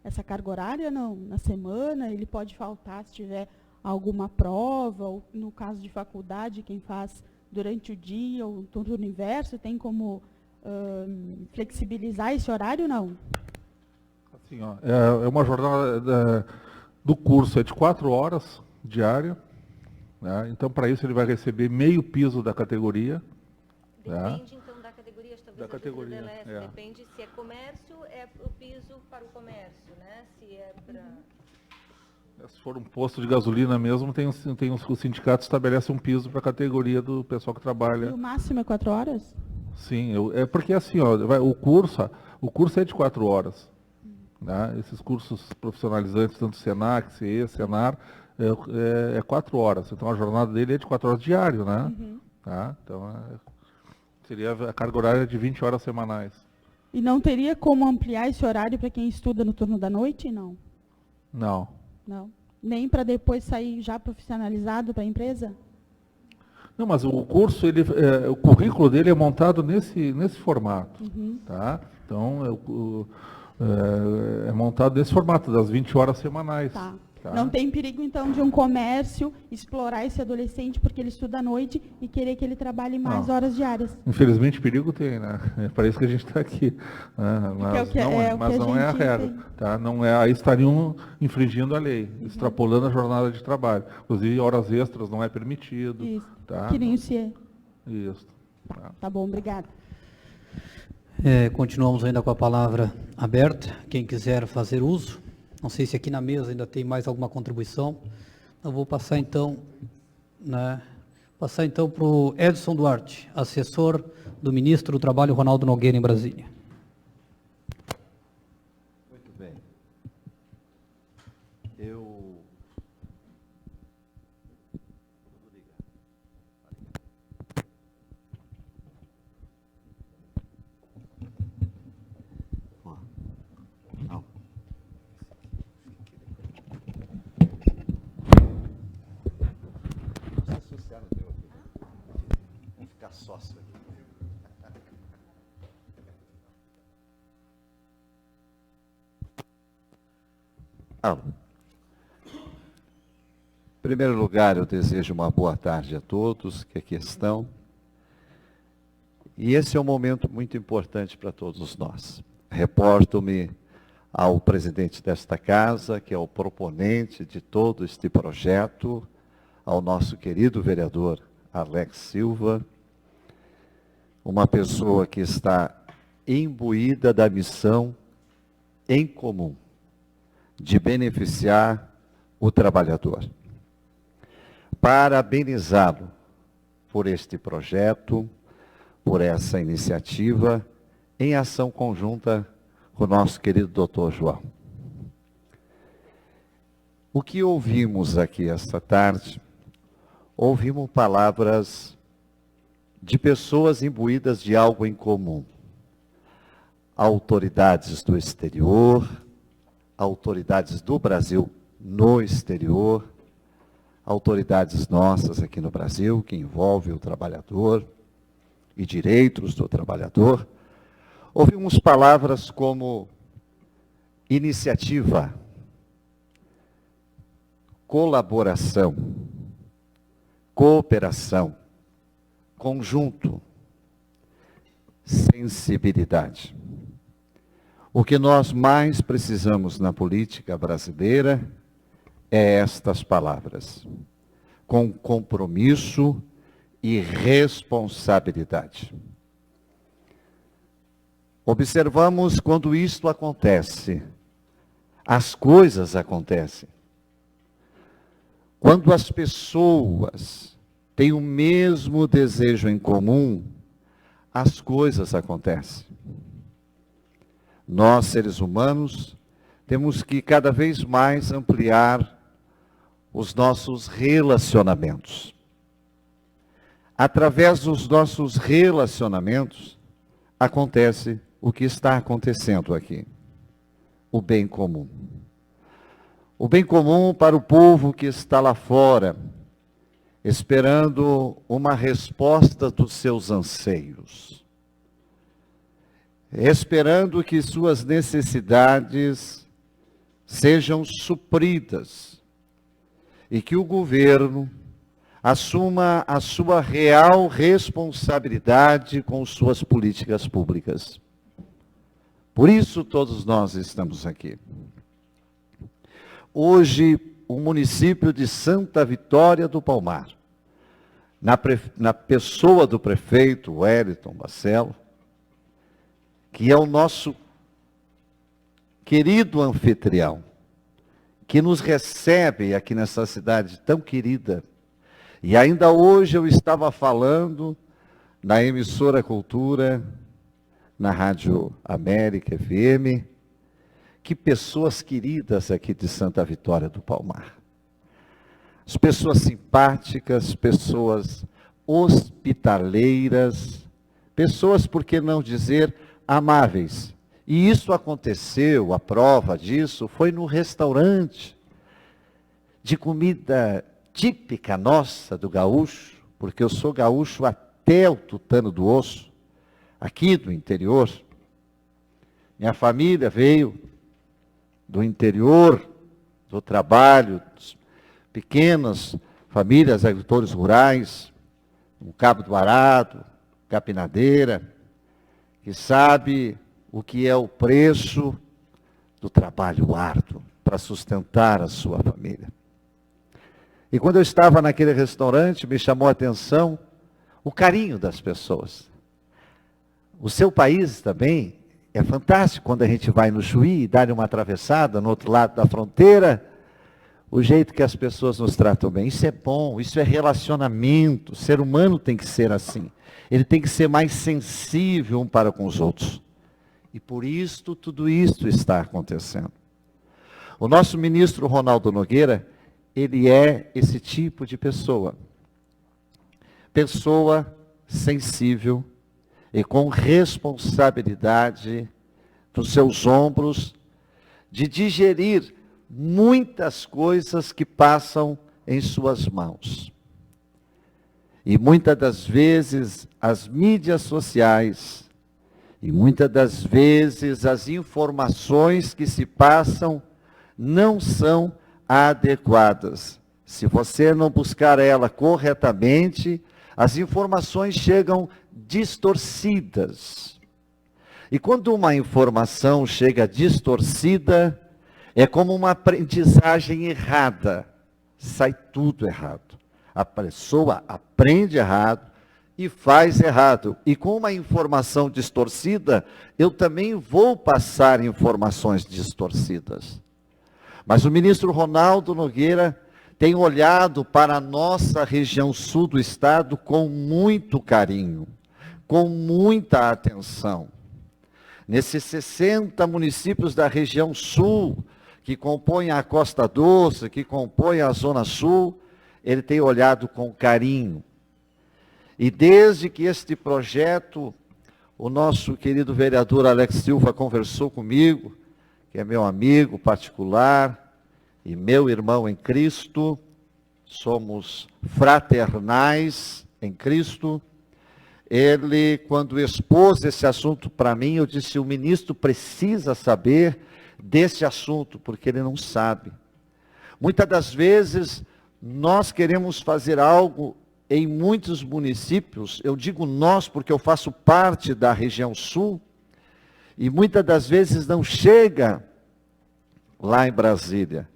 essa carga horária, não? Na semana, ele pode faltar se tiver alguma prova, ou no caso de faculdade, quem faz durante o dia, ou no turno inverso, tem como flexibilizar esse horário, não? Assim, ó, é uma jornada do curso, é de 4 horas diária, né? Então, para isso, ele vai receber meio piso da categoria. Depende, então, da categoria, talvez da categoria, depende se é comércio, é o piso para o comércio, né? Se é para... Se for um posto de gasolina mesmo, os sindicatos estabelecem um piso para a categoria do pessoal que trabalha. E o máximo é 4 horas? Sim, é porque assim, ó, o curso é de 4 horas. Né? Esses cursos profissionalizantes, tanto Senac, CE, Senar, é 4 horas. Então a jornada dele é de 4 horas diário, né? Uhum. Tá? Então seria a carga horária de 20 horas semanais. E não teria como ampliar esse horário para quem estuda no turno da noite, não? Não. Não. Nem para depois sair já profissionalizado para a empresa? Não, mas o curso, o currículo dele é montado nesse formato. Uhum. Tá? Então, é montado nesse formato, das 20 horas semanais. Tá. Tá? Não tem perigo, então, de um comércio explorar esse adolescente porque ele estuda à noite e querer que ele trabalhe mais horas diárias? Infelizmente, perigo tem, né? É para isso que a gente está aqui. Né? Mas não é a regra. Tá? Não é, aí estariam infringindo a lei, extrapolando a jornada de trabalho. Inclusive, horas extras não é permitido. Isso. Tá? Que nem o CIE. Isso. Tá bom, obrigada. Continuamos ainda com a palavra aberta. Quem quiser fazer uso. Não sei se aqui na mesa ainda tem mais alguma contribuição. Eu vou passar então, para o Edson Duarte, assessor do ministro do Trabalho, Ronaldo Nogueira, em Brasília. Muito bem. Vamos ficar sócio aqui. Em primeiro lugar, eu desejo uma boa tarde a todos que aqui estão. E esse é um momento muito importante para todos nós. Reporto-me ao presidente desta casa, que é o proponente de todo este projeto, ao nosso querido vereador Alex Silva, uma pessoa que está imbuída da missão em comum, de beneficiar o trabalhador. Parabenizá-lo por este projeto, por essa iniciativa, em ação conjunta o nosso querido doutor João. O que ouvimos aqui esta tarde, ouvimos palavras de pessoas imbuídas de algo em comum. Autoridades do exterior, autoridades do Brasil no exterior, autoridades nossas aqui no Brasil, que envolve o trabalhador e direitos do trabalhador. Ouvimos palavras como iniciativa, colaboração, cooperação, conjunto, sensibilidade. O que nós mais precisamos na política brasileira é estas palavras, com compromisso e responsabilidade. Observamos quando isto acontece, as coisas acontecem. Quando as pessoas têm o mesmo desejo em comum, as coisas acontecem. Nós, seres humanos, temos que cada vez mais ampliar os nossos relacionamentos. Através dos nossos relacionamentos, acontece o que está acontecendo aqui. O bem comum. O bem comum para o povo que está lá fora, esperando uma resposta dos seus anseios. Esperando que suas necessidades sejam supridas e que o governo assuma a sua real responsabilidade com suas políticas públicas. Por isso todos nós estamos aqui. Hoje, o município de Santa Vitória do Palmar, na pessoa do prefeito Wellington Bacello, que é o nosso querido anfitrião, que nos recebe aqui nessa cidade tão querida. E ainda hoje eu estava falando na emissora Cultura, na Rádio América FM, que pessoas queridas aqui de Santa Vitória do Palmar. As pessoas simpáticas, pessoas hospitaleiras, pessoas, por que não dizer, amáveis. E isso aconteceu, a prova disso foi no restaurante de comida típica nossa do gaúcho, porque eu sou gaúcho até o tutano do osso, aqui do interior. Minha família veio do interior, do trabalho, pequenas famílias, agricultores rurais, no Cabo do Arado, Capinadeira, que sabe o que é o preço do trabalho árduo para sustentar a sua família. E quando eu estava naquele restaurante, me chamou a atenção o carinho das pessoas. O seu país também é fantástico quando a gente vai no Chuí e dá-lhe uma atravessada no outro lado da fronteira, o jeito que as pessoas nos tratam bem. Isso é bom, isso é relacionamento. O ser humano tem que ser assim. Ele tem que ser mais sensível um para com os outros. E por isso, tudo isso está acontecendo. O nosso ministro Ronaldo Nogueira, ele é esse tipo de pessoa. Pessoa sensível e com responsabilidade nos seus ombros de digerir muitas coisas que passam em suas mãos. E muitas das vezes as mídias sociais, e muitas das vezes as informações que se passam não são adequadas. Se você não buscar ela corretamente, as informações chegam distorcidas. E quando uma informação chega distorcida, é como uma aprendizagem errada. Sai tudo errado. A pessoa aprende errado e faz errado. E com uma informação distorcida, eu também vou passar informações distorcidas. Mas o ministro Ronaldo Nogueira tem olhado para a nossa região sul do estado com muito carinho, com muita atenção. nesses 60 municípios da região sul, que compõem a Costa Doce, que compõem a Zona Sul, ele tem olhado com carinho. E desde que este projeto, o nosso querido vereador Alex Silva conversou comigo, que é meu amigo particular e meu irmão em Cristo, somos fraternais em Cristo. Ele, quando expôs esse assunto para mim, eu disse, o ministro precisa saber desse assunto, porque ele não sabe. Muitas das vezes, nós queremos fazer algo em muitos municípios, eu digo nós porque eu faço parte da região sul, e muitas das vezes não chega lá em Brasília.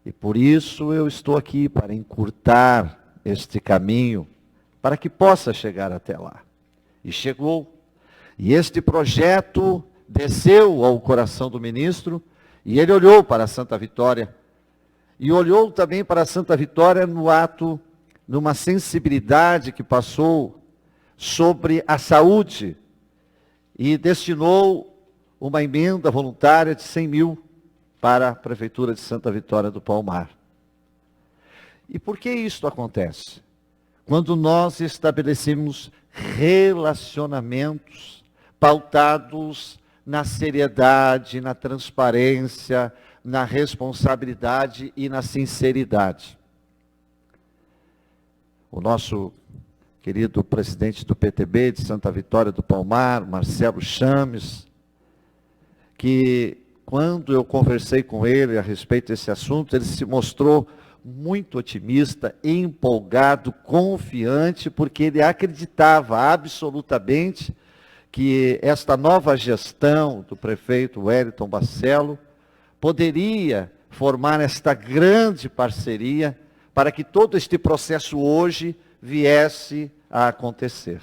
E por isso eu estou aqui para encurtar este caminho, para que possa chegar até lá. E chegou. E este projeto desceu ao coração do ministro, e ele olhou para Santa Vitória, e olhou também para Santa Vitória no ato, numa sensibilidade que passou sobre a saúde, e destinou uma emenda voluntária de 100 mil para a Prefeitura de Santa Vitória do Palmar. E por que isto acontece? Quando nós estabelecemos relacionamentos pautados na seriedade, na transparência, na responsabilidade e na sinceridade. O nosso querido presidente do PTB de Santa Vitória do Palmar, Marcelo Chames, que quando eu conversei com ele a respeito desse assunto, ele se mostrou muito otimista, empolgado, confiante, porque ele acreditava absolutamente que esta nova gestão do prefeito Wellington Bacello poderia formar esta grande parceria para que todo este processo hoje viesse a acontecer.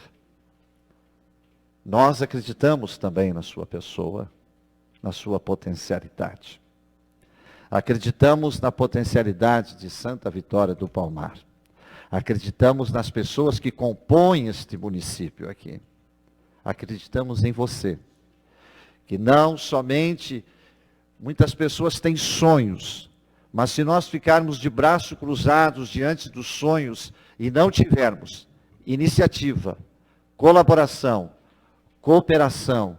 Nós acreditamos também na sua pessoa, na sua potencialidade. Acreditamos na potencialidade de Santa Vitória do Palmar. Acreditamos nas pessoas que compõem este município aqui. Acreditamos em você. Que não somente muitas pessoas têm sonhos, mas se nós ficarmos de braços cruzados diante dos sonhos e não tivermos iniciativa, colaboração, cooperação,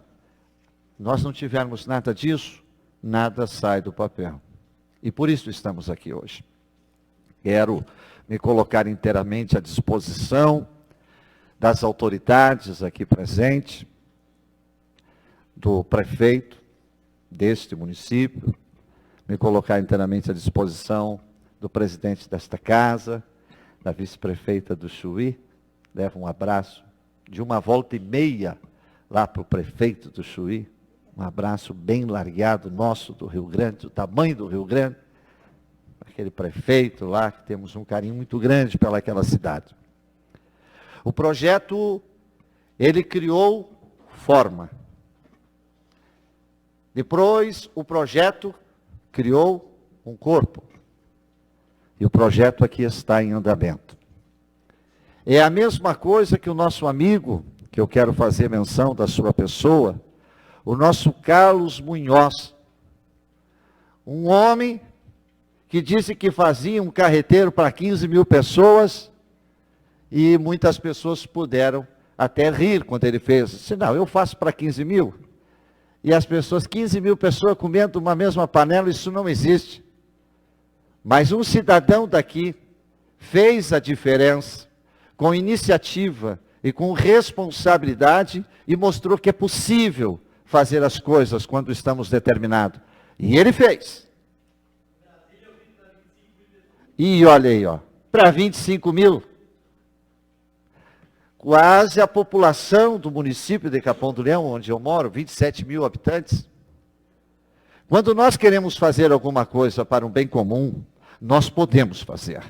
nós não tivermos nada disso, nada sai do papel. E por isso estamos aqui hoje. Quero me colocar inteiramente à disposição das autoridades aqui presentes, do prefeito deste município, me colocar inteiramente à disposição do presidente desta casa, da vice-prefeita do Chuí. Levo um abraço de 1,5 lá para o prefeito do Chuí. Um abraço bem largado nosso do Rio Grande, do tamanho do Rio Grande. Aquele prefeito lá, que temos um carinho muito grande pelaquela cidade. O projeto, ele criou forma. Depois, o projeto criou um corpo. E o projeto aqui está em andamento. É a mesma coisa que o nosso amigo, que eu quero fazer menção da sua pessoa, o nosso Carlos Munhoz, um homem que disse que fazia um carreteiro para 15 mil pessoas, e muitas pessoas puderam até rir quando ele fez. Disse, não, eu faço para 15 mil. E as pessoas, 15 mil pessoas comendo uma mesma panela, isso não existe. Mas um cidadão daqui fez a diferença, com iniciativa e com responsabilidade, e mostrou que é possível fazer as coisas quando estamos determinados. E ele fez. E olha aí, ó, para 25 mil. Quase a população do município de Capão do Leão, onde eu moro, 27 mil habitantes. Quando nós queremos fazer alguma coisa para um bem comum, nós podemos fazer.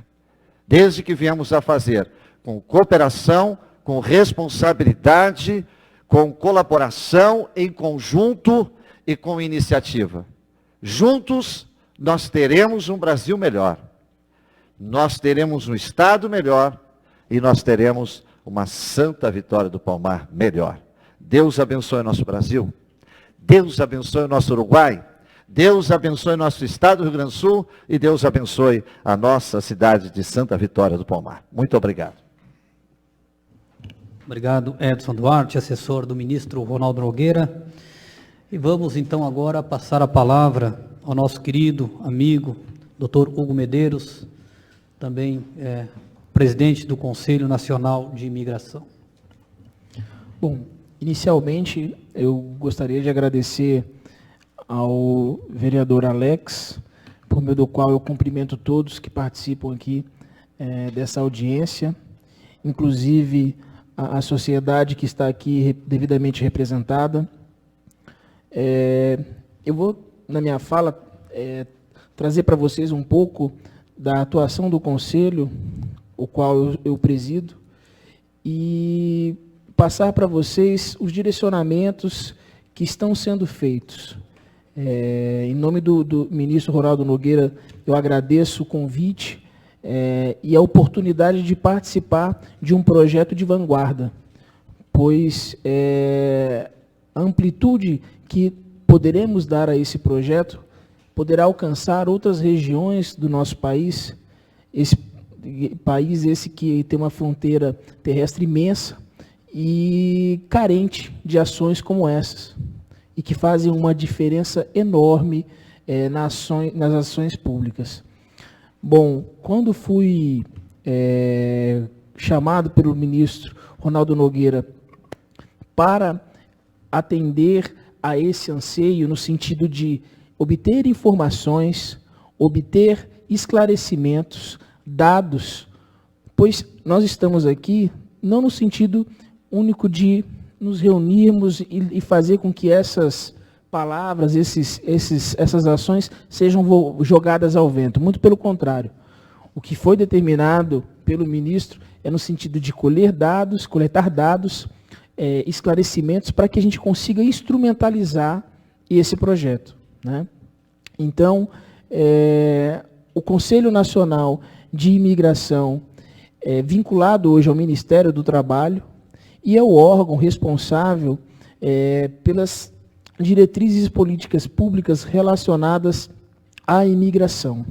Desde que viemos a fazer com cooperação, com responsabilidade, com colaboração, em conjunto e com iniciativa. Juntos, nós teremos um Brasil melhor. Nós teremos um Estado melhor e nós teremos uma Santa Vitória do Palmar melhor. Deus abençoe nosso Brasil. Deus abençoe o nosso Uruguai, Deus abençoe o nosso estado do Rio Grande do Sul e Deus abençoe a nossa cidade de Santa Vitória do Palmar. Muito obrigado. Obrigado, Edson Duarte, assessor do ministro Ronaldo Nogueira. E vamos então agora passar a palavra ao nosso querido amigo, Dr. Hugo Medeiros, também presidente do Conselho Nacional de Imigração. Bom, inicialmente eu gostaria de agradecer ao vereador Alex, por meio do qual eu cumprimento todos que participam aqui dessa audiência, inclusive a sociedade que está aqui devidamente representada. Eu vou, na minha fala, trazer para vocês um pouco da atuação do Conselho, o qual eu presido, e passar para vocês os direcionamentos que estão sendo feitos. Em nome do ministro Ronaldo Nogueira, eu agradeço o convite e a oportunidade de participar de um projeto de vanguarda, pois a amplitude que poderemos dar a esse projeto poderá alcançar outras regiões do nosso país, esse que tem uma fronteira terrestre imensa e carente de ações como essas, e que fazem uma diferença enorme nas ações públicas. Bom, quando fui chamado pelo ministro Ronaldo Nogueira para atender a esse anseio no sentido de obter informações, obter esclarecimentos, dados, pois nós estamos aqui não no sentido único de nos reunirmos e fazer com que essas palavras, essas ações sejam jogadas ao vento. Muito pelo contrário. O que foi determinado pelo ministro é no sentido de coletar dados, esclarecimentos, para que a gente consiga instrumentalizar esse projeto, né? Então, o Conselho Nacional de Imigração é vinculado hoje ao Ministério do Trabalho e é o órgão responsável pelas diretrizes políticas públicas relacionadas à imigração.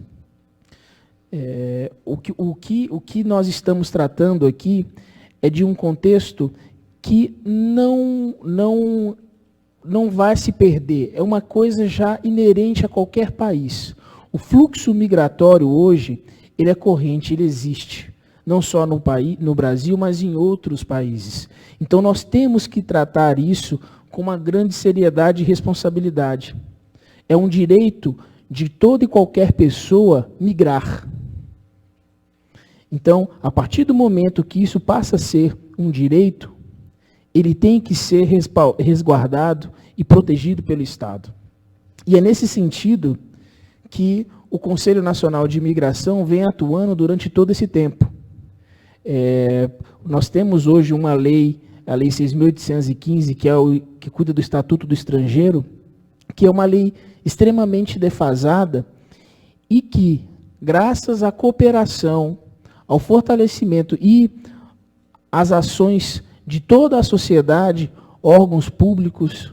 O que nós estamos tratando aqui é de um contexto que não vai se perder, é uma coisa já inerente a qualquer país. O fluxo migratório hoje, ele é corrente, ele existe, não só no Brasil, mas em outros países. Então nós temos que tratar isso com uma grande seriedade e responsabilidade. É um direito de toda e qualquer pessoa migrar. Então, a partir do momento que isso passa a ser um direito, ele tem que ser resguardado e protegido pelo Estado. E é nesse sentido que o Conselho Nacional de Imigração vem atuando durante todo esse tempo. Nós temos hoje uma lei, a Lei 6.815, que cuida do Estatuto do Estrangeiro, que é uma lei extremamente defasada e que, graças à cooperação, ao fortalecimento e às ações de toda a sociedade, órgãos públicos,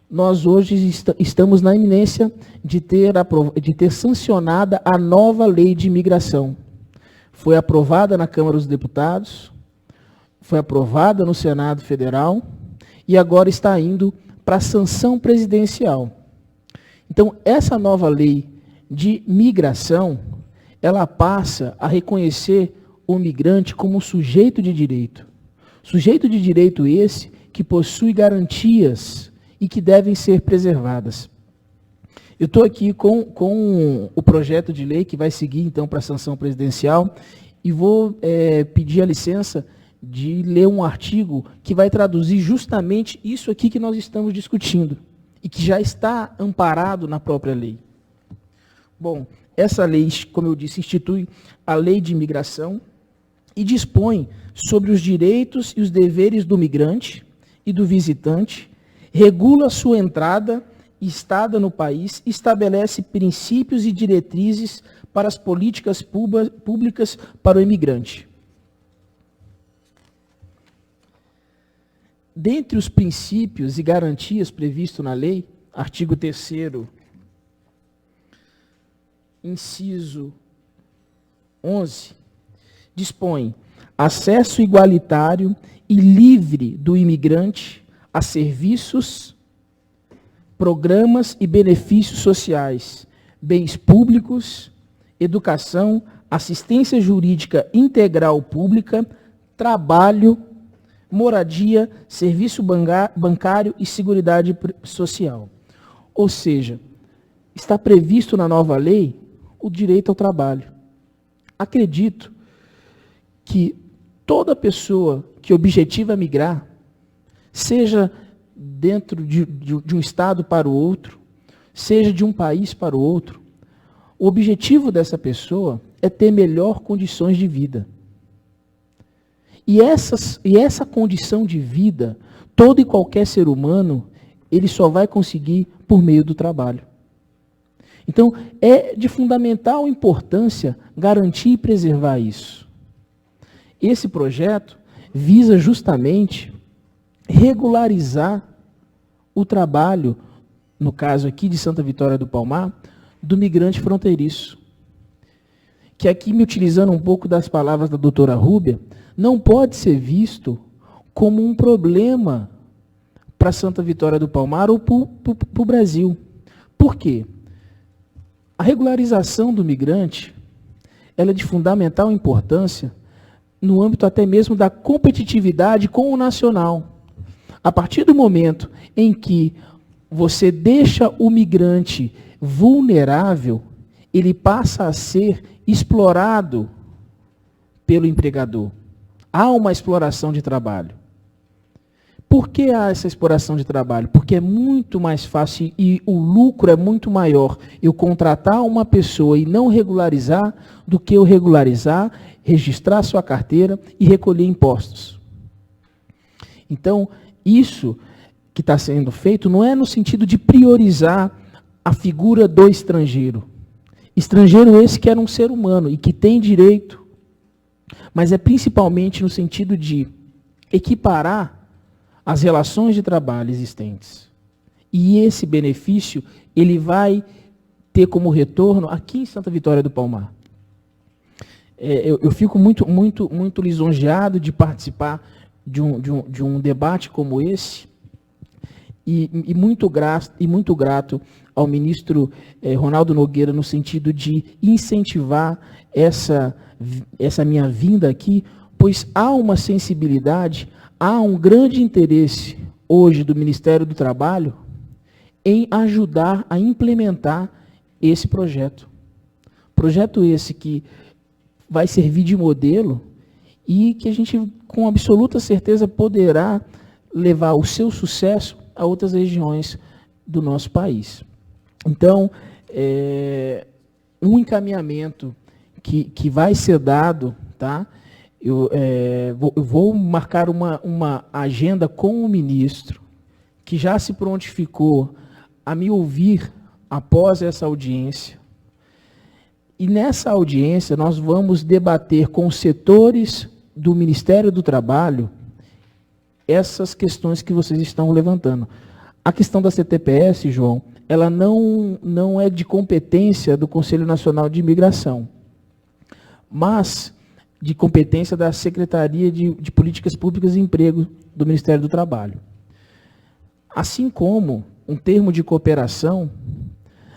nós hoje estamos na iminência de ter sancionada a nova lei de imigração. Foi aprovada na Câmara dos Deputados, foi aprovada no Senado Federal e agora está indo para a sanção presidencial. Então, essa nova lei de migração, ela passa a reconhecer o migrante como um sujeito de direito. Sujeito de direito esse que possui garantias e que devem ser preservadas. Eu estou aqui com o projeto de lei que vai seguir, então, para a sanção presidencial e vou pedir a licença de ler um artigo que vai traduzir justamente isso aqui que nós estamos discutindo e que já está amparado na própria lei. Bom, essa lei, como eu disse, institui a Lei de Imigração e dispõe sobre os direitos e os deveres do migrante e do visitante, regula sua entrada e estada no país, estabelece princípios e diretrizes para as políticas públicas para o imigrante. Dentre os princípios e garantias previstos na lei, artigo 3º, inciso 11, dispõe acesso igualitário e livre do imigrante a serviços, programas e benefícios sociais, bens públicos, educação, assistência jurídica integral pública, trabalho, moradia, serviço bancário e seguridade social. Ou seja, está previsto na nova lei o direito ao trabalho. Acredito que toda pessoa que objetiva migrar, seja dentro de um estado para o outro, seja de um país para o outro, o objetivo dessa pessoa é ter melhor condições de vida. E essa condição de vida, todo e qualquer ser humano, ele só vai conseguir por meio do trabalho. Então, é de fundamental importância garantir e preservar isso. Esse projeto visa justamente regularizar o trabalho, no caso aqui de Santa Vitória do Palmar, do migrante fronteiriço. Que aqui, me utilizando um pouco das palavras da doutora Rúbia, não pode ser visto como um problema para Santa Vitória do Palmar ou para o Brasil. Por quê? A regularização do migrante, ela é de fundamental importância no âmbito até mesmo da competitividade com o nacional. A partir do momento em que você deixa o migrante vulnerável, ele passa a ser explorado pelo empregador. Há uma exploração de trabalho. Por que há essa exploração de trabalho? Porque é muito mais fácil e o lucro é muito maior eu contratar uma pessoa e não regularizar do que eu regularizar, registrar sua carteira e recolher impostos. Então, isso que está sendo feito não é no sentido de priorizar a figura do estrangeiro. Estrangeiro esse que era um ser humano e que tem direito, mas é principalmente no sentido de equiparar as relações de trabalho existentes. E esse benefício, ele vai ter como retorno aqui em Santa Vitória do Palmar. Eu fico muito lisonjeado de participar de um debate como esse e muito grato ao ministro Ronaldo Nogueira no sentido de incentivar essa minha vinda aqui, pois há uma sensibilidade, há um grande interesse hoje do Ministério do Trabalho em ajudar a implementar esse projeto. Projeto esse que vai servir de modelo e que a gente, com absoluta certeza, poderá levar o seu sucesso a outras regiões do nosso país. Então, um encaminhamento que vai ser dado, tá? Eu vou marcar uma agenda com o ministro, que já se prontificou a me ouvir após essa audiência. E nessa audiência nós vamos debater com os setores do Ministério do Trabalho essas questões que vocês estão levantando. A questão da CTPS, João, ela não é de competência do Conselho Nacional de Imigração, mas de competência da Secretaria de Políticas Públicas e Emprego do Ministério do Trabalho. Assim como um termo de cooperação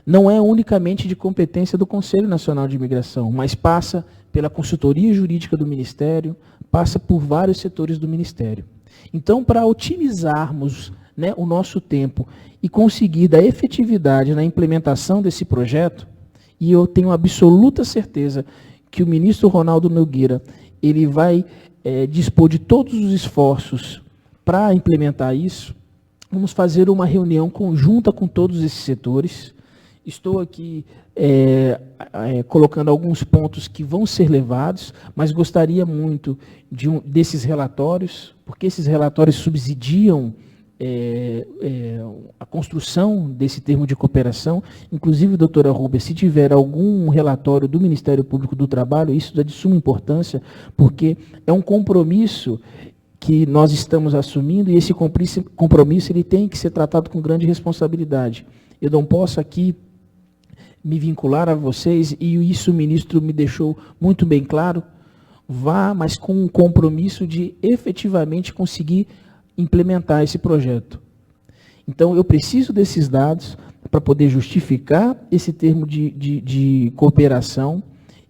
não é unicamente de competência do Conselho Nacional de Imigração, mas passa pela consultoria jurídica do Ministério, passa por vários setores do Ministério. Então, para otimizarmos, né, o nosso tempo e conseguir dar efetividade na implementação desse projeto, e eu tenho absoluta certeza que o ministro Ronaldo Nogueira ele vai dispor de todos os esforços para implementar isso, vamos fazer uma reunião conjunta com todos esses setores. Estou aqui colocando alguns pontos que vão ser levados, mas gostaria muito desses relatórios, porque esses relatórios subsidiam a construção desse termo de cooperação. Inclusive, doutora Rúbia, se tiver algum relatório do Ministério Público do Trabalho, isso é de suma importância, porque é um compromisso que nós estamos assumindo, e esse compromisso ele tem que ser tratado com grande responsabilidade. Eu não posso aqui me vincular a vocês, e isso o ministro me deixou muito bem claro, vá, mas com um compromisso de efetivamente conseguir implementar esse projeto. Então, eu preciso desses dados para poder justificar esse termo de cooperação,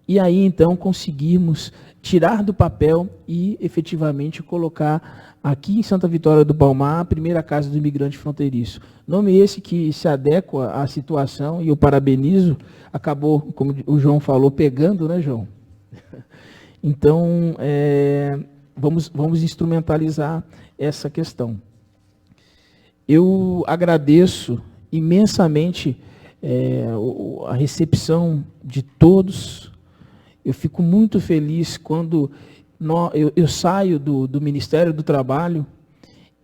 e aí, então, conseguirmos tirar do papel e, efetivamente, colocar aqui em Santa Vitória do Palmar a primeira casa do imigrante fronteiriço. Nome esse que se adequa à situação, e eu parabenizo, acabou, como o João falou, pegando, né, João? Então, vamos instrumentalizar essa questão. Eu agradeço imensamente a recepção de todos. Eu fico muito feliz quando eu saio do Ministério do Trabalho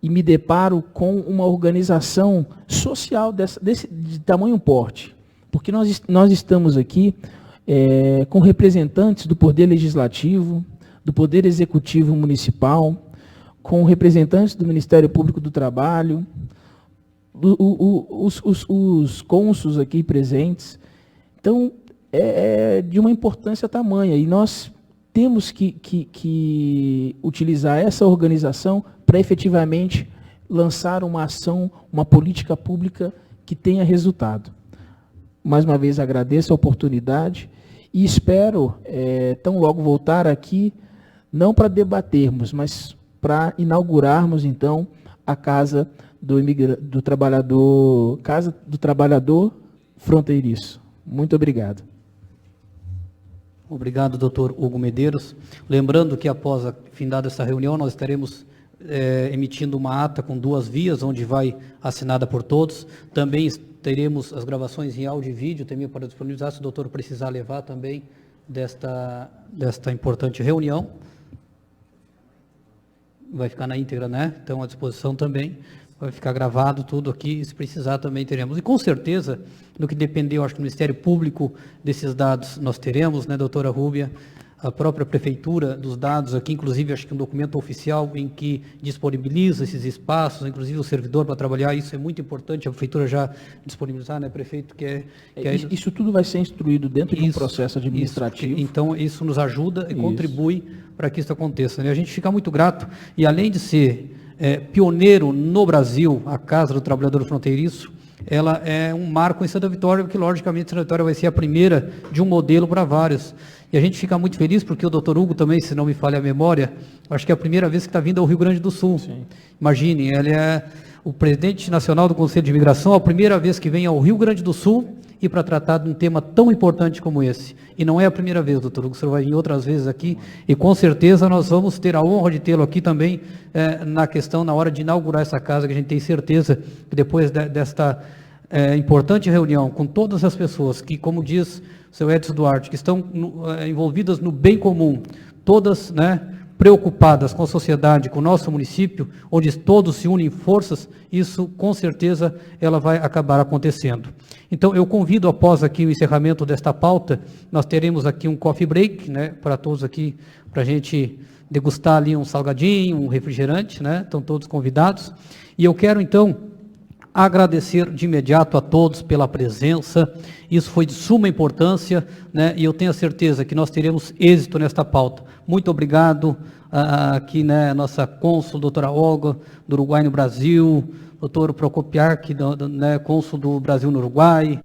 e me deparo com uma organização social de tamanho porte. Porque nós estamos aqui com representantes do Poder Legislativo, do Poder Executivo Municipal, com representantes do Ministério Público do Trabalho, os cônsulos aqui presentes. Então, é de uma importância tamanha, e nós temos que utilizar essa organização para efetivamente lançar uma ação, uma política pública que tenha resultado. Mais uma vez agradeço a oportunidade e espero tão logo voltar aqui, não para debatermos, mas para inaugurarmos então a Casa do Trabalhador Fronteiriço. Muito obrigado. Obrigado, doutor Hugo Medeiros. Lembrando que após a findada essa reunião, nós estaremos emitindo uma ata com 2 vias, onde vai assinada por todos. Também teremos as gravações em áudio e vídeo, também para disponibilizar, se o doutor precisar levar também desta importante reunião. Vai ficar na íntegra, né? Então, à disposição também. Vai ficar gravado tudo aqui, se precisar também teremos. E com certeza, no que depender, eu acho que o Ministério Público desses dados nós teremos, né, doutora Rúbia, a própria Prefeitura dos dados aqui, inclusive acho que um documento oficial em que disponibiliza esses espaços, inclusive o servidor para trabalhar, isso é muito importante, a Prefeitura já disponibilizar, né, prefeito? Isso tudo vai ser instruído dentro de um processo administrativo. Então, isso nos ajuda e contribui para que isso aconteça, né? A gente fica muito grato, e além de ser pioneiro no Brasil, a Casa do Trabalhador Fronteiriço, ela é um marco em Santa Vitória, porque logicamente Santa Vitória vai ser a primeira de um modelo para vários. E a gente fica muito feliz, porque o doutor Hugo também, se não me falha a memória, acho que é a primeira vez que está vindo ao Rio Grande do Sul. Sim. Imagine, ele é o presidente nacional do Conselho de Imigração, a primeira vez que vem ao Rio Grande do Sul e para tratar de um tema tão importante como esse. E não é a primeira vez, doutor Hugo, o senhor vai vir outras vezes aqui, e com certeza nós vamos ter a honra de tê-lo aqui também na hora de inaugurar essa casa, que a gente tem certeza que depois desta importante reunião com todas as pessoas que, como diz o seu Edson Duarte, que estão envolvidas no bem comum, todas, né, preocupadas com a sociedade, com o nosso município, onde todos se unem forças, isso com certeza ela vai acabar acontecendo. Então eu convido, após aqui o encerramento desta pauta, nós teremos aqui um coffee break, né, para todos aqui, para a gente degustar ali um salgadinho, um refrigerante, né, estão todos convidados, e eu quero então agradecer de imediato a todos pela presença, isso foi de suma importância, né, e eu tenho a certeza que nós teremos êxito nesta pauta. Muito obrigado aqui, né, nossa cônsul, doutora Olga, do Uruguai no Brasil, doutor Procopiarque, né, cônsul do Brasil no Uruguai,